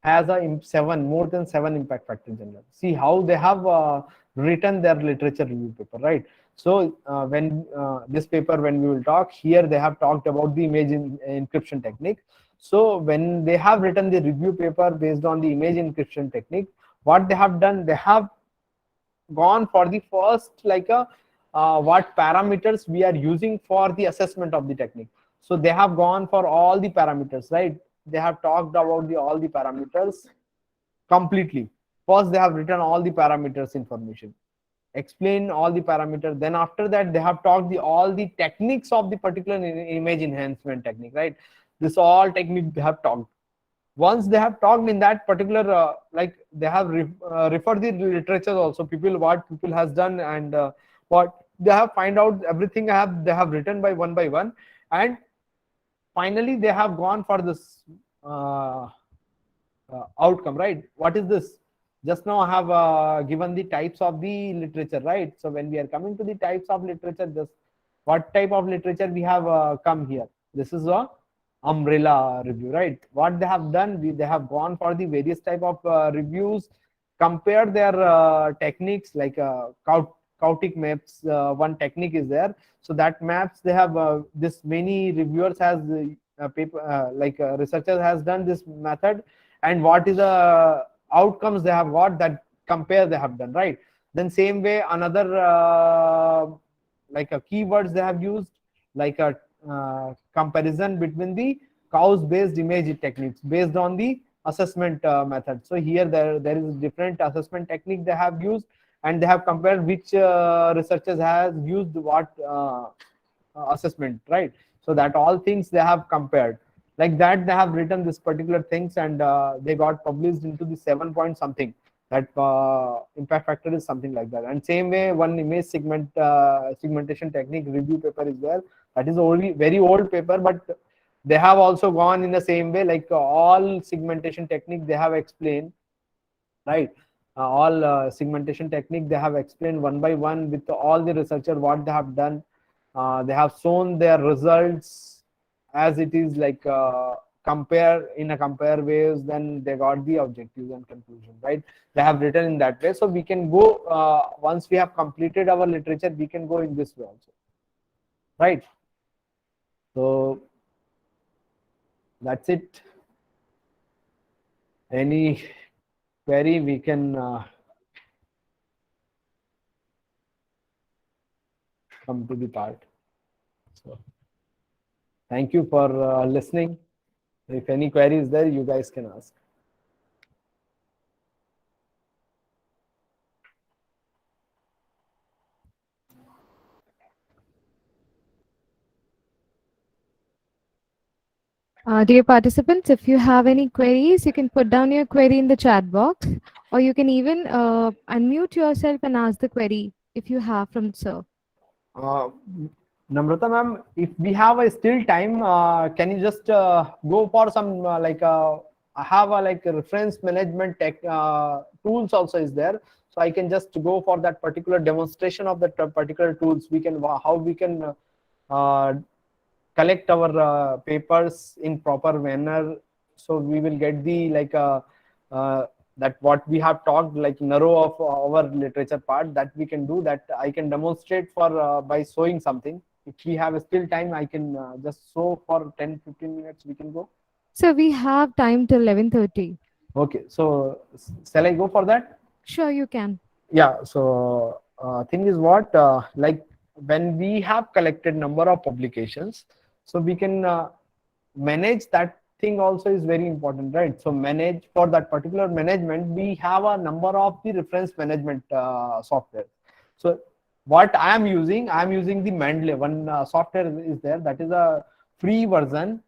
has a 7, more than 7 impact factor general. See how they have written their literature review paper, right? So when this paper, when we will talk here, they have talked about the image encryption technique. So when they have written the review paper based on the image encryption technique, what they have done, they have gone for the first what parameters we are using for the assessment of the technique. So they have gone for all the parameters, right? They have talked about all the parameters completely. First they have written all the parameters information, explain all the parameters. Then after that, they have talked all the techniques of the particular image enhancement technique, right? This all technique they have talked. Once they have talked in that particular, like they have referred the literature also, what people has done, and what they have find out, everything they have written by one, and finally they have gone for this outcome, right? What is this? Just now I have given the types of the literature, right? So when we are coming to the types of literature, just what type of literature we have come here? This is a umbrella review, right? What they have done, they have gone for the various type of reviews, compare their techniques, like Kautic maps. One technique is there, so that maps they have this many reviewers has paper researchers has done this method, and what is the outcomes they have got, that compare they have done, right? Then same way another keywords they have used, like a comparison between the cows based image techniques based on the assessment method. So here there is different assessment technique they have used, and they have compared which researchers has used what assessment, right? So that all things they have compared. Like that they have written this particular things, and they got published into the 7 point something. That impact factor is something like that. And same way, one image segmentation technique review paper is there. That is only very old paper, but they have also gone in the same way, like all segmentation technique they have explained, right? All segmentation technique they have explained one by one with all the researcher what they have done. They have shown their results as it is, like compare ways. Then they got the objectives and conclusion, right? They have written in that way. So we can go once we have completed our literature, we can go in this way also, right? So that's it. Any query, we can come to the part. So thank you for listening. If any query is there, you guys can ask. Dear participants, if you have any queries, you can put down your query in the chat box, or you can even unmute yourself and ask the query if you have from sir. Namrata ma'am, if we have a still time, can you just go for some I have a reference management tech tools also is there, so I can just go for that particular demonstration of that particular tools. We can how we can collect our papers in proper manner, so we will get the that what we have talked, like narrow of our literature part, that we can do that. I can demonstrate for by showing something. If we have still time, I can just show for 10-15 minutes, we can go. So we have time till 11:30. Okay, so shall I go for that? Sure, you can. Yeah, so thing is what, like when we have collected number of publications, so we can manage that thing also is very important, right? So manage, for that particular management, we have a number of the reference management software. So what I am using the Mendeley one software is there, that is a free version,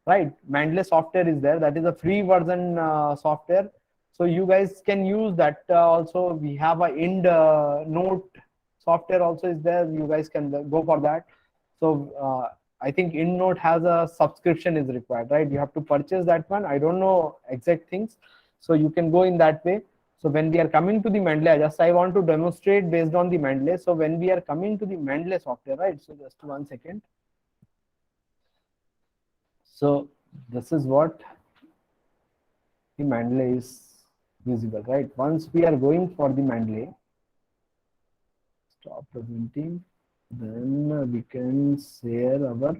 right? Mendeley software is there, that is a free version software. So you guys can use that also. We have a EndNote software also is there, you guys can go for that. So I think EndNote has a subscription is required, right? You have to purchase that one. I don't know exact things, so you can go in that way. So when we are coming to the Mendeley, I want to demonstrate based on the Mendeley. So when we are coming to the Mendeley software, right? So just 1 second. So this is what the Mendeley is visible, right? Once we are going for the Mendeley, stop presenting, then we can share our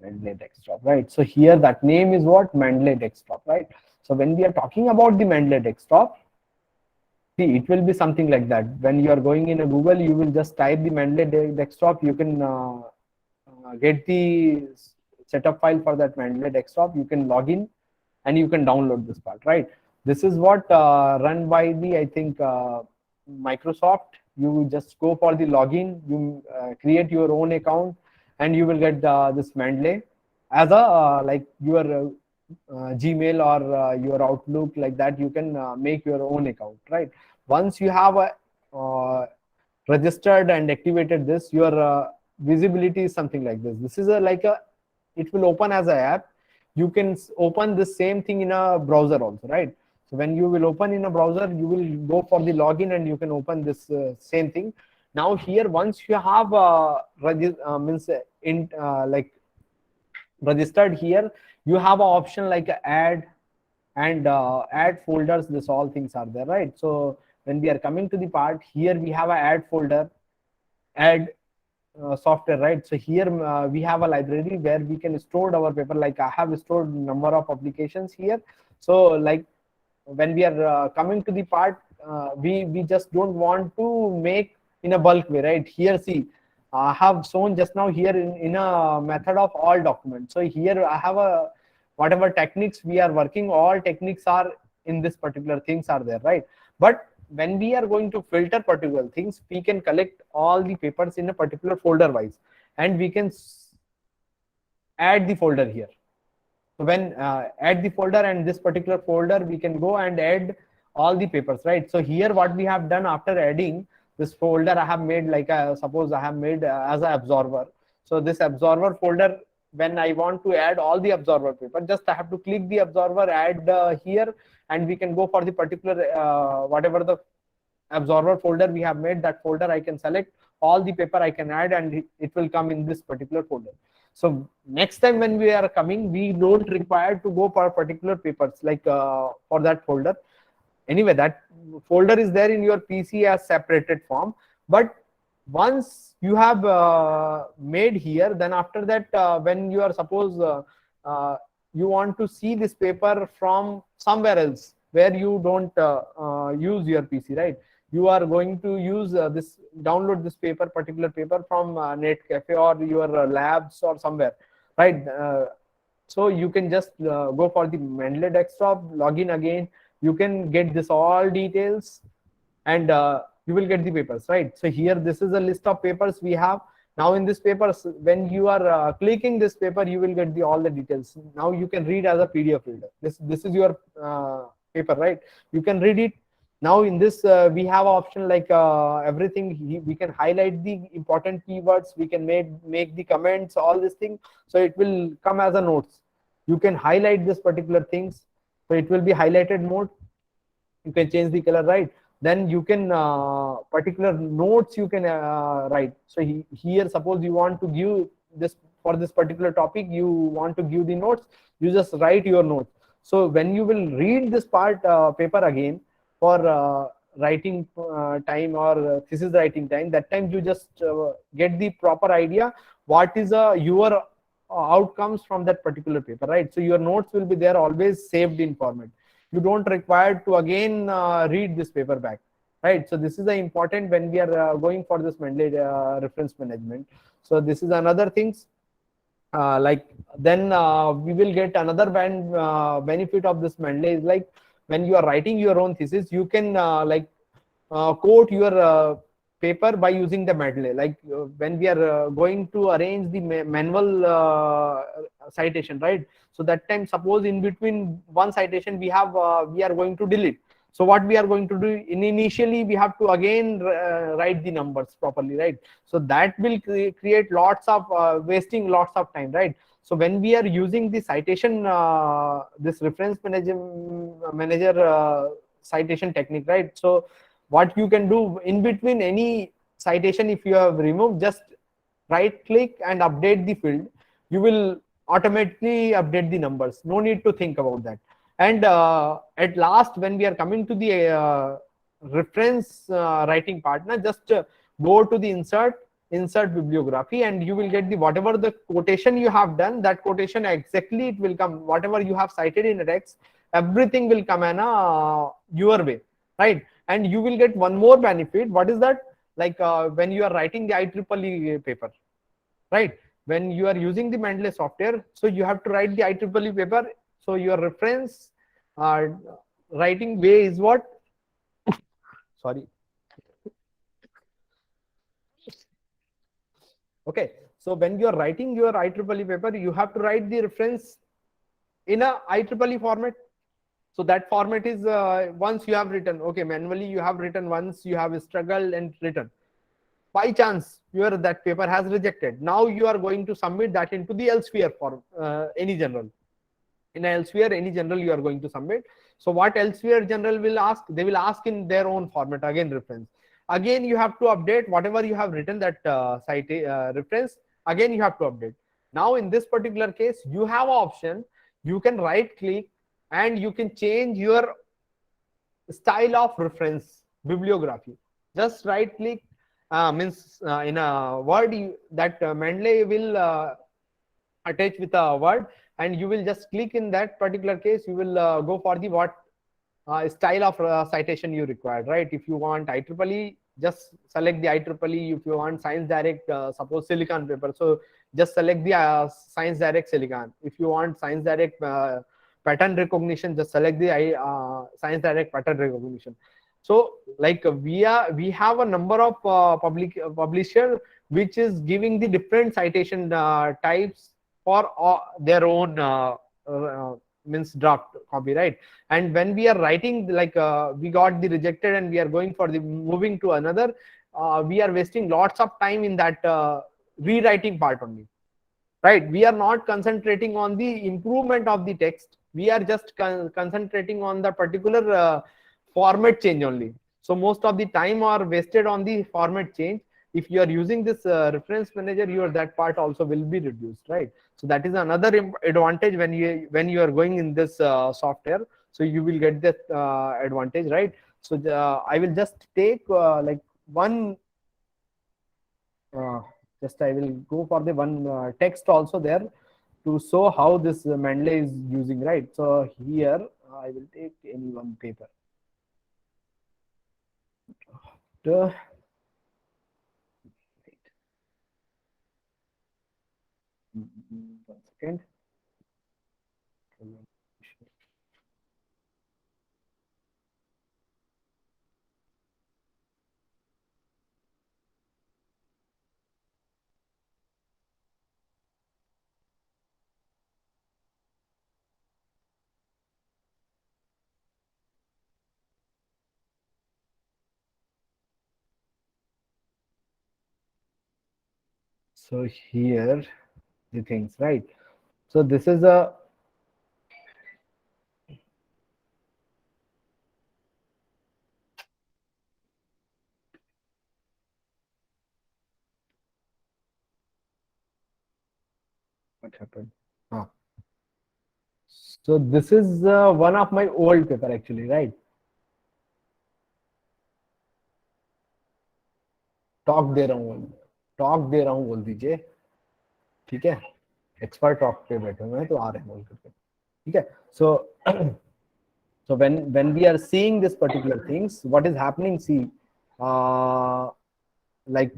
Mendeley desktop, right? So here that name is what? Mendeley desktop, right? So when we are talking about the Mendeley desktop, see, it will be something like that. When you are going in a Google, you will just type the Mendeley desktop. You can get the setup file for that Mendeley desktop. You can log in and you can download this part, right? This is what run by the, I think, Microsoft. You just go for the login, you create your own account, and you will get this Mendeley as a like your Gmail or your Outlook, like that. You can make your own account, right? Once you have a registered and activated this, your visibility is something like this. This is a like a, it will open as a app. You can open the same thing in a browser also, right? So when you will open in a browser, you will go for the login and you can open this same thing. Now here, once you have means in like registered here, you have an option like add and add folders. This all things are there, right? So when we are coming to the part here, we have a add folder, add software, right? So here we have a library where we can store our paper. Like I have stored number of applications here. So like when we are coming to the part, we just don't want to make in a bulk way, right? Here, see, I have shown just now here in a method of all documents. So here I have a whatever techniques we are working, all techniques are in this particular things are there, right? But when we are going to filter particular things, we can collect all the papers in a particular folder wise, and we can add the folder here. So when add the folder, and this particular folder, we can go and add all the papers, right? So here what we have done after adding this folder, I have made like suppose I have made as an absorber. So this absorber folder, when I want to add all the absorber paper, just I have to click the absorber, add here, and we can go for the particular whatever the absorber folder we have made, that folder I can select all the paper I can add, and it will come in this particular folder. So next time when we are coming, we don't require to go for particular papers like for that folder. Anyway, that folder is there in your PC as separated form. But once you have made here, then after that, when you are suppose you want to see this paper from somewhere else where you don't use your PC, right? You are going to use this, download this paper, particular paper from Net Cafe or your labs or somewhere, right? So you can just go for the Mendeley desktop, log in again. You can get this all details, and you will get the papers, right? So here, this is a list of papers we have. Now in this papers, when you are clicking this paper, you will get the all the details. Now you can read as a PDF reader. This is your paper, right? You can read it. Now in this we have option like everything. We can highlight the important keywords, we can make the comments, all these things. So it will come as a notes. You can highlight this particular things, so it will be highlighted mode. You can change the color, right? Then you can particular notes you can write. So here, suppose you want to give this for this particular topic, you want to give the notes, you just write your notes. So when you will read this part paper again for writing time or thesis writing time, that time you just get the proper idea what is your outcomes from that particular paper, right? So your notes will be there always saved in format. You don't require to again read this paper back, right? So this is the important when we are going for this Mendeley reference management. So this is another things. Like then we will get another benefit of this Mendeley is like when you are writing your own thesis, you can like quote your paper by using the Mendeley. Like when we are going to arrange the manual citation, right? So that time, suppose in between one citation we have we are going to delete. So what we are going to do initially, we have to again write the numbers properly, right? So that will create lots of wasting lots of time, right? So when we are using the citation, this reference manager citation technique, right? So what you can do in between any citation, if you have removed, just right click and update the field. You will automatically update the numbers. No need to think about that. And at last, when we are coming to the reference writing partner, just go to the insert bibliography, and you will get the whatever the quotation you have done, that quotation exactly it will come. Whatever you have cited in a text, everything will come in your way, right? And you will get one more benefit. What is that? Like when you are writing the IEEE paper, right? When you are using the Mendeley software, so you have to write the IEEE paper. So your reference writing way is what? Sorry. Okay, so when you are writing your IEEE paper, you have to write the reference in a IEEE format. So that format is once you have written, okay, manually you have written, once you have struggled and written, by chance your that paper has rejected, now you are going to submit that into the elsewhere form, any general. In elsewhere any general you are going to submit. So what elsewhere general will ask, they will ask in their own format, again reference, again you have to update whatever you have written, that site reference, again you have to update. Now in this particular case you have an option, you can right click and you can change your style of reference bibliography. Just right click, means in a word that Mendeley will attach with a word, and you will just click in that particular case, you will go for the what style of citation you require, right? If you want IEEE, just select the IEEE. If you want Science Direct, suppose Silicon paper, so just select the Science Direct Silicon. If you want Science Direct pattern recognition, just select the Science Direct pattern recognition. So like we have a number of publisher which is giving the different citation types for their own means draft copy, right? And when we are writing, like we got the rejected and we are going for the moving to another, we are wasting lots of time in that rewriting part only, right? We are not concentrating on the improvement of the text, we are just concentrating on the particular format change only. So most of the time are wasted on the format change. If you are using this reference manager, your that part also will be reduced, right? So that is another advantage when you are going in this software, so you will get that advantage, right? So I will just take like one just I will go for the one text also there to show how this Mendeley is using, right? So here I will take any one paper. One second. So here the things, right? So this is a what happened? So this is one of my old paper actually, right? Talk they रहा हूँ बोल दीजिए, ठीक है? Expert talk पे बैठे हुए हैं तो आ रहे हैं बोल करके, ठीक है? So when we are seeing this particular things, what is happening? See, like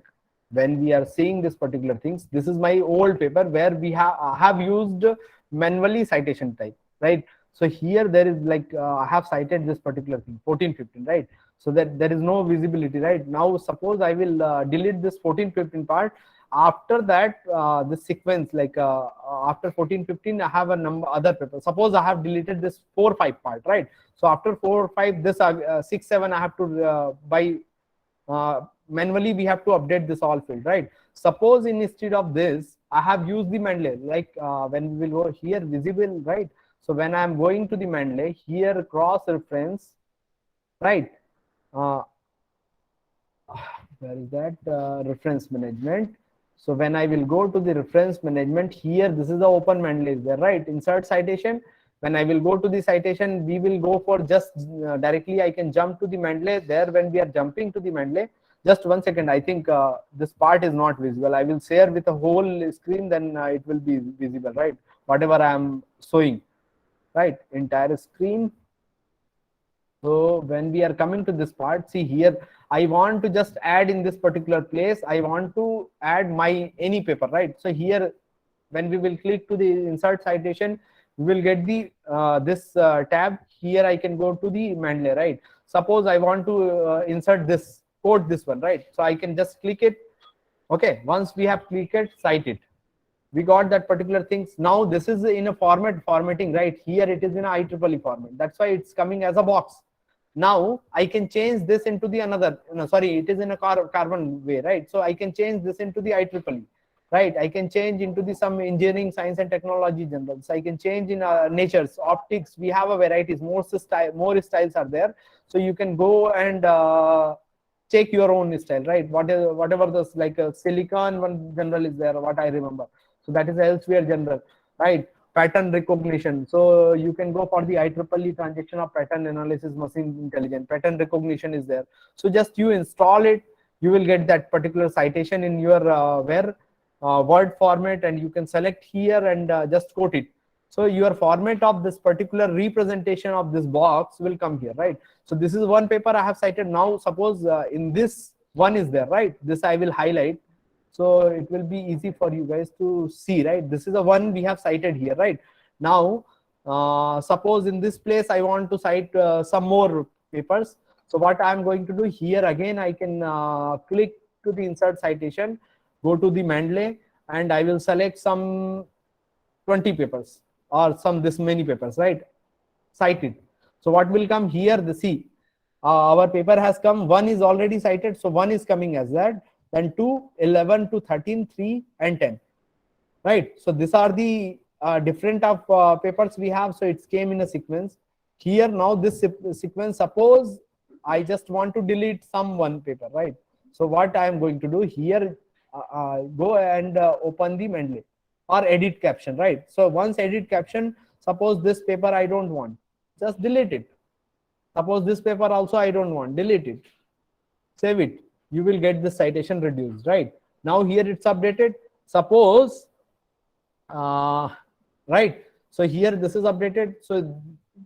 when we are seeing this particular things, this is my old paper where we have used manually citation type, right? So here there is like I have cited this particular thing 14-15, right? So that there is no visibility, right? Now suppose I will delete this 14-15 part. After that the sequence, like after 14-15 I have a number other paper. Suppose I have deleted this 4-5 part, right? So after 4-5, this 6-7 I have to by manually we have to update this all field, right? Suppose instead of this I have used the Mendeley, like when we will go here visible, right? So when I am going to the Mendeley, here cross reference, right? Where is that reference management? So when I will go to the reference management, here this is the open Mendeley is there, right? Insert citation. When I will go to the citation, we will go for just directly I can jump to the Mendeley there. When we are jumping to the Mendeley, just 1 second, I think this part is not visible. I will share with the whole screen, then it will be visible, right? Whatever I am showing, right? Entire screen. So when we are coming to this part, see here, I want to just add in this particular place, I want to add my any paper, right? So here, when we will click to the insert citation, we will get the this tab. Here I can go to the Mendeley, right? Suppose I want to insert this, quote this one, right? So I can just click it. Okay, once we have clicked it, cite it, we got that particular things. Now this is in a formatting, right? Here it is in a IEEE format. That's why it's coming as a box. Now I can change this into the another, no, sorry, it is in a carbon way, right? So I can change this into the IEEE, right? I can change into the some engineering, science and technology generals. I can change in natures, optics. We have a varieties, more styles are there. So you can go and check your own style, right? Whatever this, like a silicon one general is there, what I remember. So that is elsewhere general, right? Pattern recognition. So you can go for the IEEE transaction of pattern analysis, machine intelligence. Pattern recognition is there. So just you install it, you will get that particular citation in your Word format, and you can select here and just quote it. So your format of this particular representation of this box will come here, right? So this is one paper I have cited. Now suppose in this one is there, right? This I will highlight. So it will be easy for you guys to see, right? This is the one we have cited here, right? Now, suppose in this place, I want to cite some more papers. So what I'm going to do here, again, I can click to the insert citation, go to the Mendeley, and I will select some 20 papers or some this many papers, right? Cite it. So what will come here, the see, our paper has come, one is already cited, so one is coming as that, then 2, 11 to 13, 3 and 10, right? So these are the different of papers we have. So it came in a sequence here. Now this sequence, suppose I just want to delete some one paper, right? So what I am going to do here, go and open the Mendeley or edit caption, right? So once edit caption, suppose this paper I don't want, just delete it. Suppose this paper also I don't want, delete it, save it. You will get the citation reduced, right? Now here it's updated. Suppose, right? So here this is updated. So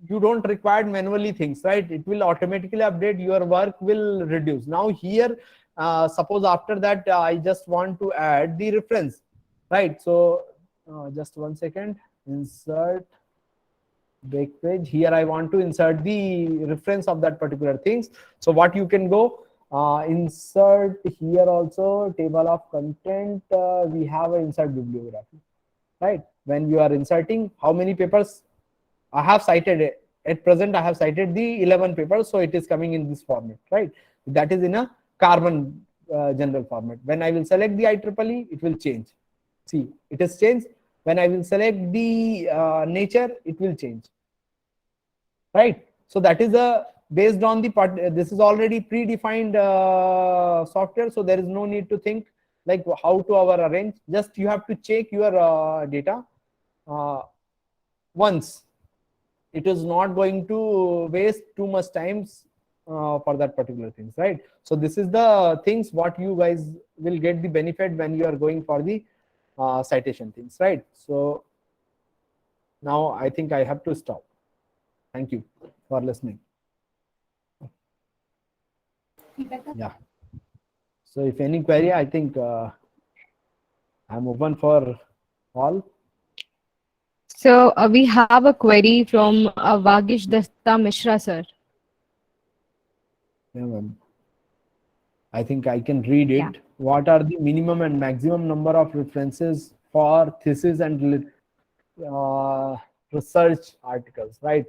you don't require manually things, right? It will automatically update. Your work will reduce. Now here, suppose after that I just want to add the reference, right? So just one second, insert break page. Here I want to insert the reference of that particular things. So what you can go, insert here also table of content. We have an insert bibliography, right? When you are inserting, how many papers I have cited at present, I have cited the 11 papers, so it is coming in this format, right? That is in a carbon general format. When I will select the IEEE, it will change. See, it has changed. When I will select the nature, it will change, right? So that is a based on the part. This is already predefined software, so there is no need to think like how to arrange. Just you have to check your data once. It is not going to waste too much times for that particular things, right? So this is the things what you guys will get the benefit when you are going for the citation things, right? So now I think I have to stop. Thank you for listening. Yeah. So if any query, I think I'm open for all. So we have a query from Vagish Datta Mishra, sir. Yeah, ma'am. I think I can read it. Yeah. What are the minimum and maximum number of references for thesis and research articles, right?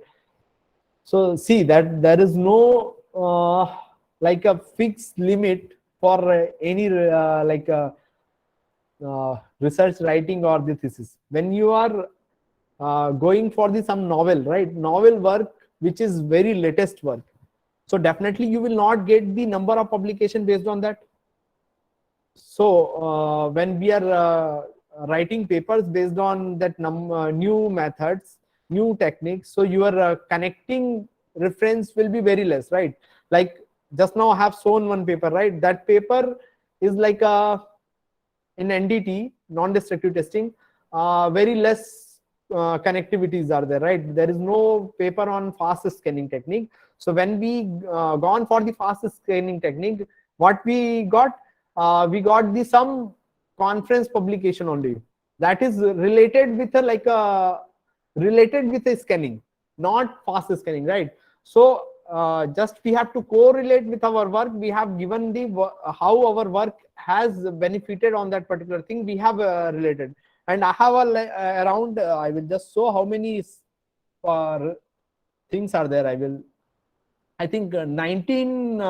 So see that there is no like a fixed limit for any research writing or the thesis. When you are going for the some novel, right? Novel work, which is very latest work. So definitely you will not get the number of publication based on that. So when we are writing papers based on that new methods, new techniques, so your connecting reference will be very less, right? Like just now I have shown one paper, right? That paper is like in NDT, non-destructive testing, very less connectivities are there, right? There is no paper on fast scanning technique. So when we gone for the fast scanning technique, what we got the some conference publication only that is related with a related with a scanning, not fast scanning, right? So just we have to correlate with our work. We have given the how our work has benefited on that particular thing. We have related, and I have around. I will just show how many things are there. I think 19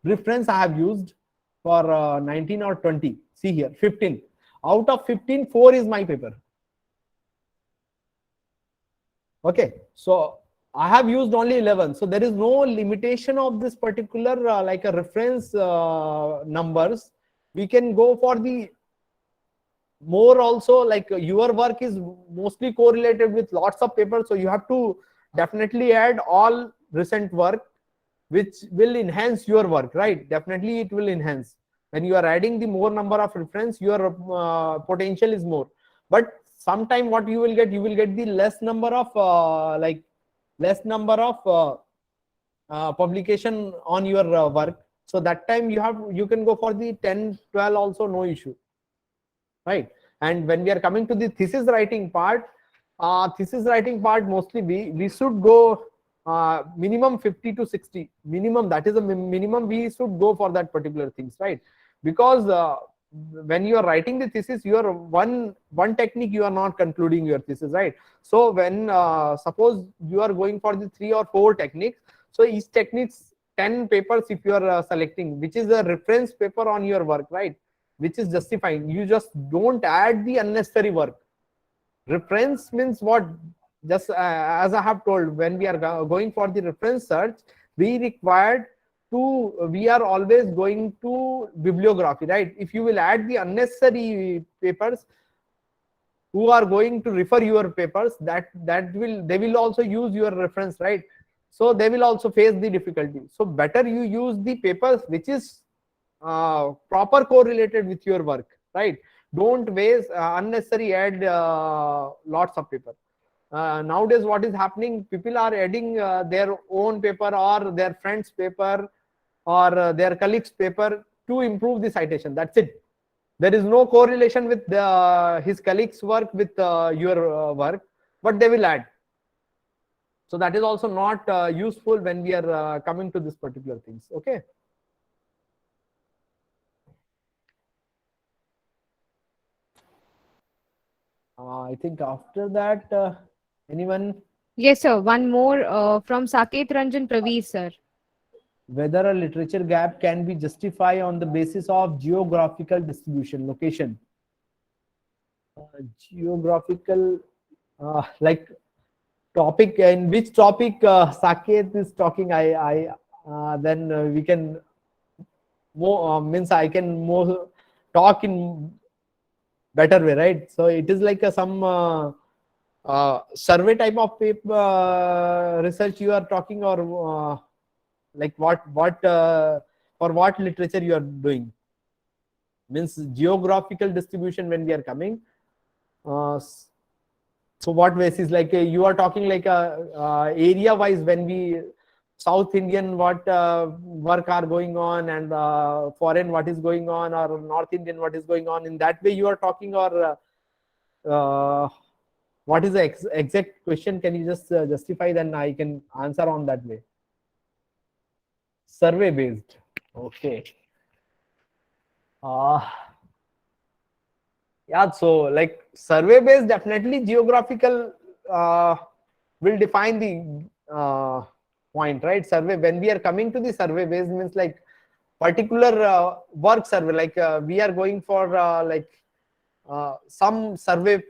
reference I have used for 19 or 20. See here, 15. Out of 15, 4 is my paper. Okay, so I have used only 11. So there is no limitation of this particular like a reference numbers. We can go for the more also, like your work is mostly correlated with lots of papers. So you have to definitely add all recent work, which will enhance your work, right? Definitely it will enhance. When you are adding the more number of reference, your potential is more. But sometime what you will get the less number of publication on your work. So that time you can go for the 10, 12 also, no issue, right? And when we are coming to the thesis writing part, mostly we should go minimum 50 to 60 minimum. That is a minimum we should go for that particular things, right? Because when you are writing the thesis, you are one technique, you are not concluding your thesis, right? So when suppose you are going for the 3 or 4 techniques, so each techniques 10 papers if you are selecting, which is a reference paper on your work, right? Which is justifying. You just don't add the unnecessary work. Reference means what? Just as I have told, when we are going for the reference search, we are always going to bibliography, right? If you will add the unnecessary papers who are going to refer your papers, they will also use your reference, right? So they will also face the difficulty. So better you use the papers which is proper correlated with your work, right? Don't waste unnecessary add lots of paper. Nowadays what is happening, people are adding their own paper or their friend's paper or their colleague's paper to improve the citation. That's it. There is no correlation with his colleague's work with your work, but they will add. So that is also not useful when we are coming to this particular things. Okay. I think after that, anyone? Yes, sir. One more from Saket Ranjan Praveer, sir. Whether a literature gap can be justified on the basis of geographical distribution, location. Geographical, like topic, in which topic Saket is talking, then we can more means I can more talk in better way, right? So it is like some survey type of paper research you are talking, or like what for what literature you are doing? Means geographical distribution when we are coming. So what ways is like you are talking like a area wise, when we South Indian what work are going on, and foreign what is going on, or North Indian what is going on, in that way you are talking, or what is the exact question? Can you just justify, then I can answer on that way. Survey based. Okay. Yeah, so like survey based, definitely geographical will define the point, right? Survey, when we are coming to the survey based, means like particular work survey, like we are going for like some survey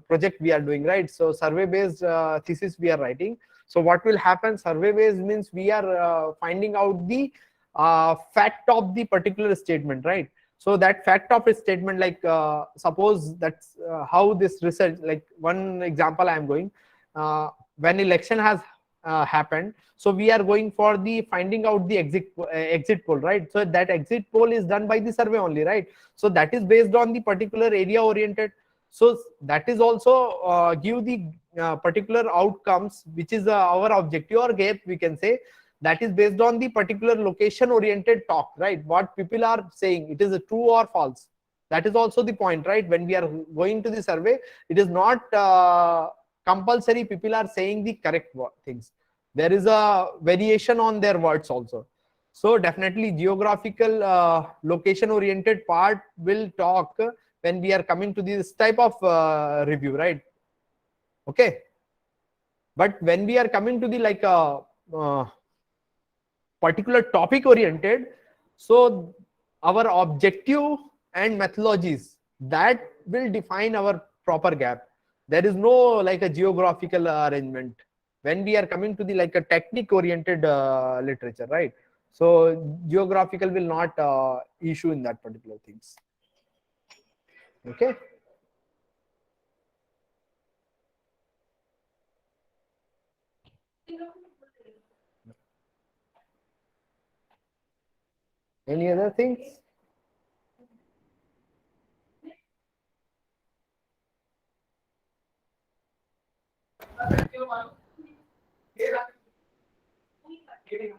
project we are doing, right? So survey based thesis we are writing. So what will happen, survey based means we are finding out the fact of the particular statement, right? So that fact of a statement, like suppose that's how this research, like one example I am going, when election has happened, so we are going for the finding out the exit poll, right? So that exit poll is done by the survey only, right? So that is based on the particular area oriented. So that is also give the particular outcomes, which is our objective or gap, we can say. That is based on the particular location oriented talk, right? What people are saying, it is a true or false. That is also the point, right? When we are going to the survey, it is not compulsory people are saying the correct things. there is a variation on their words also. So definitely geographical location oriented part will talk when we are coming to this type of review, right? Okay. But when we are coming to the like particular topic oriented, so our objective and methodologies that will define our proper gap. There is no like a geographical arrangement when we are coming to the like a technique oriented literature, right? So geographical will not issue in that particular things. Okay. Any other things?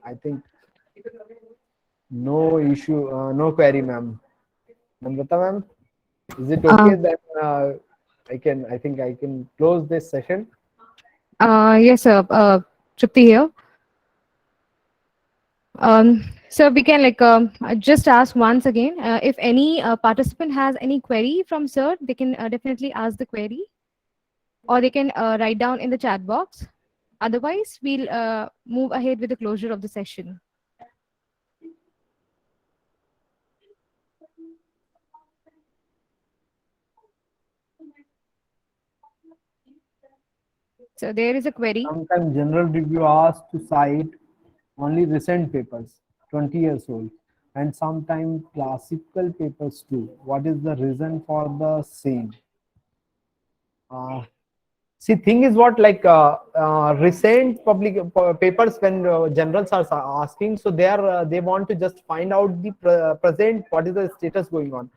I think no issue, no query, ma'am. Namrata, ma'am, is it okay that I think I can close this session? Yes, sir. Tripti here. So we can like just ask once again, if any participant has any query from sir, they can definitely ask the query, or they can write down in the chat box. Otherwise, we'll move ahead with the closure of the session. So there is a query. Sometimes general review asks to cite only recent papers, 20 years old, and sometimes classical papers too. What is the reason for the same? See, thing is what like recent public papers when generals are asking, so they are they want to just find out the present, what is the status going on.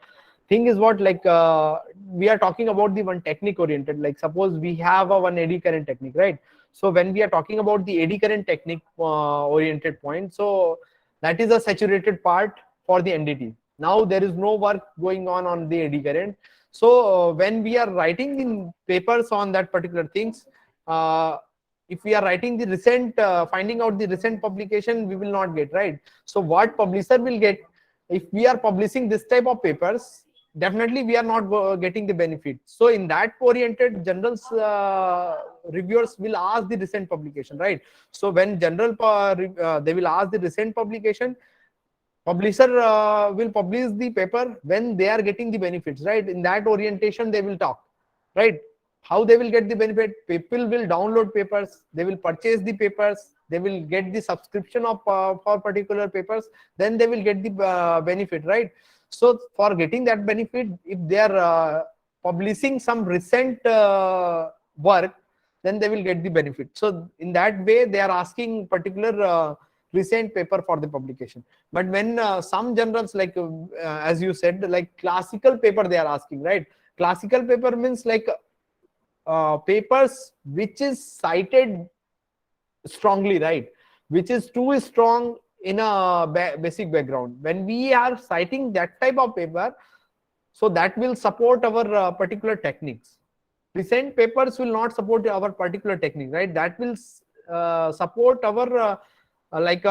Thing is what like we are talking about the one technique oriented, like suppose we have a one eddy current technique, right? So when we are talking about the eddy current technique oriented point, so that is a saturated part for the NDT. Now there is no work going on the eddy current. So when we are writing in papers on that particular things, if we are writing the recent finding out the recent publication, we will not get, right? So what publisher will get if we are publishing this type of papers, definitely we are not getting the benefit. So in that oriented, generals reviewers will ask the recent publication, right? So when general they will ask the recent publication, publisher will publish the paper when they are getting the benefits, right? In that orientation they will talk, right? How they will get the benefit? People will download papers, they will purchase the papers, they will get the subscription of for particular papers, then they will get the benefit, right? So for getting that benefit, if they are publishing some recent work, then they will get the benefit. So in that way they are asking particular recent paper for the publication. But when some journals like as you said, like classical paper they are asking, right? Classical paper means like papers which is cited strongly, right? Which is too strong in a basic background. When we are citing that type of paper, so that will support our particular techniques. Recent papers will not support our particular technique, right? That will support our like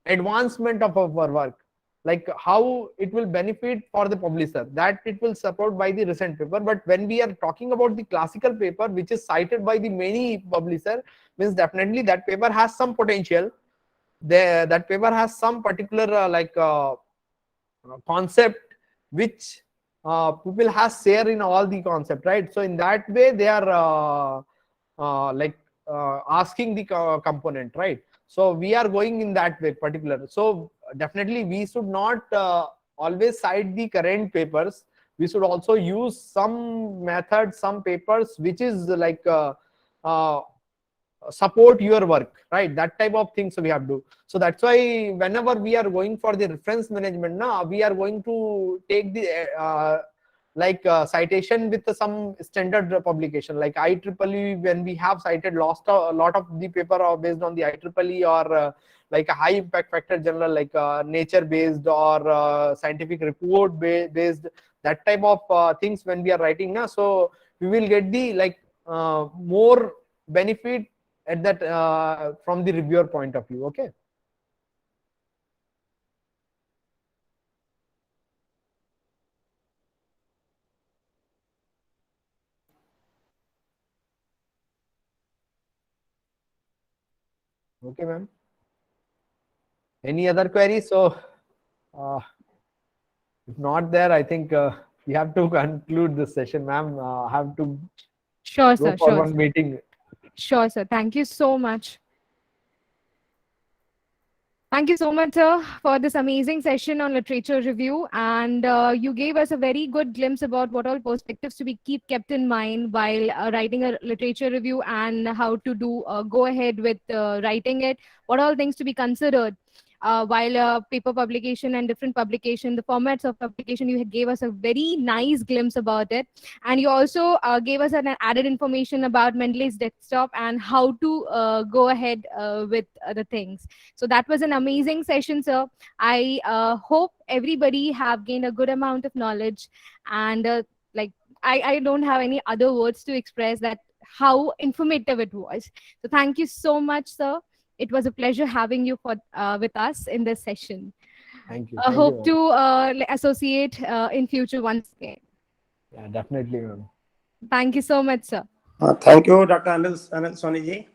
advancement of our work, like how it will benefit for the publisher, that it will support by the recent paper. But when we are talking about the classical paper which is cited by the many publisher, means definitely that paper has some potential. That paper has some particular concept which people has share in all the concept, right? So in that way they are asking the component, right? So we are going in that way particular. So definitely we should not always cite the current papers. We should also use some method, some papers which is like support your work, right? That type of things we have to do. So that's why whenever we are going for the reference management, now we are going to take the citation with some standard publication like IEEE. When we have cited lost a lot of the paper are based on the IEEE or like a high impact factor journal like nature based or scientific report based, that type of things when we are writing now, so we will get the like more benefit at that from the reviewer point of view. Okay. Okay, ma'am. Any other queries? So, if not there, I think we have to conclude this session, ma'am. I have to Sure, go sir. for Sure, one sir. meeting. Sure, sir. Thank you so much. Thank you so much, sir, for this amazing session on literature review. And you gave us a very good glimpse about what all perspectives to be kept in mind while writing a literature review, and how to do go ahead with writing it. What all things to be considered while paper publication and different publication, the formats of publication. You gave us a very nice glimpse about it, and you also gave us an added information about Mendeley's desktop and how to go ahead with the things. So that was an amazing session, sir. I hope everybody have gained a good amount of knowledge, and like I don't have any other words to express that how informative it was. So thank you so much, sir. It was a pleasure having you for with us in this session. Thank you. I Thank hope you. to associate in future once again. Yeah, definitely, ma'am. Thank you so much, sir. Thank you, Dr. Anil Soni ji,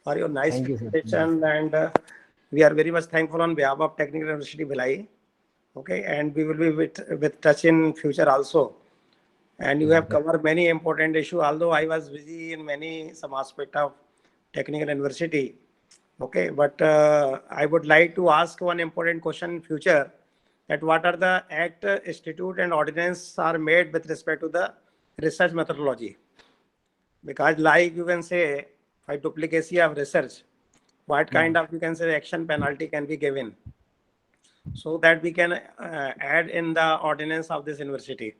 for your nice Thank you, sir. presentation, and we are very much thankful on behalf of Technical University Bhilai. Okay, and we will be with touch in future also. And you have covered many important issues, although I was busy in some aspect of Technical University. Okay, but I would like to ask one important question in future, that what are the Act, Institute and Ordinance are made with respect to the research methodology? Because like you can say, by duplicacy of research, what kind of, you can say, action penalty can be given, so that we can add in the ordinance of this university.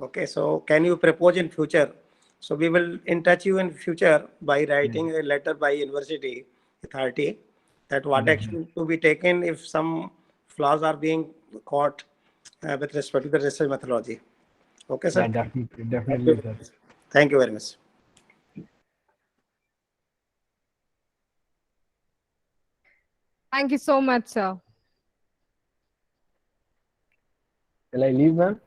Okay, so can you propose in future? So we will in touch you in future by writing a letter by university authority, that what action to be taken if some flaws are being caught with respect to the research methodology. Okay, sir. Yeah, definitely, Thank definitely, you. sir. Thank you very much. Thank you so much, sir. Shall I leave, ma'am?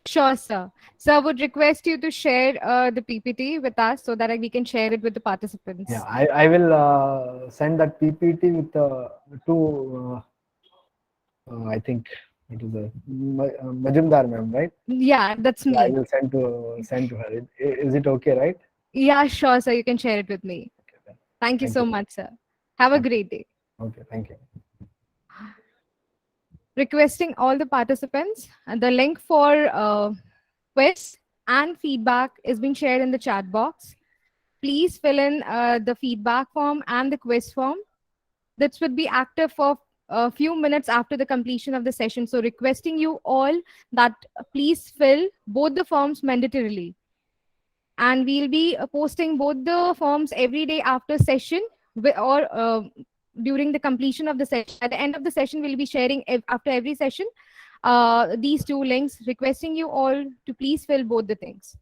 Sure, sir. So I would request you to share the PPT with us so that we can share it with the participants. Yeah, I will send that PPT with to I think it is a Majumdar, ma'am, right? Yeah, that's Yeah, I me. will send to her. Is it okay, right? Yeah, sure, sir. You can share it with me. Okay, then. Thank you Thank so you. much, sir. Have a Okay. great day. Okay, thank you. Requesting all the participants, and the link for quiz and feedback is being shared in the chat box. Please fill in the feedback form and the quiz form. This would be active for a few minutes after the completion of the session. So requesting you all that please fill both the forms mandatorily. And we'll be posting both the forms every day after session, or during the completion of the session. At the end of the session, we'll be sharing after every session these two links, requesting you all to please fill both the things.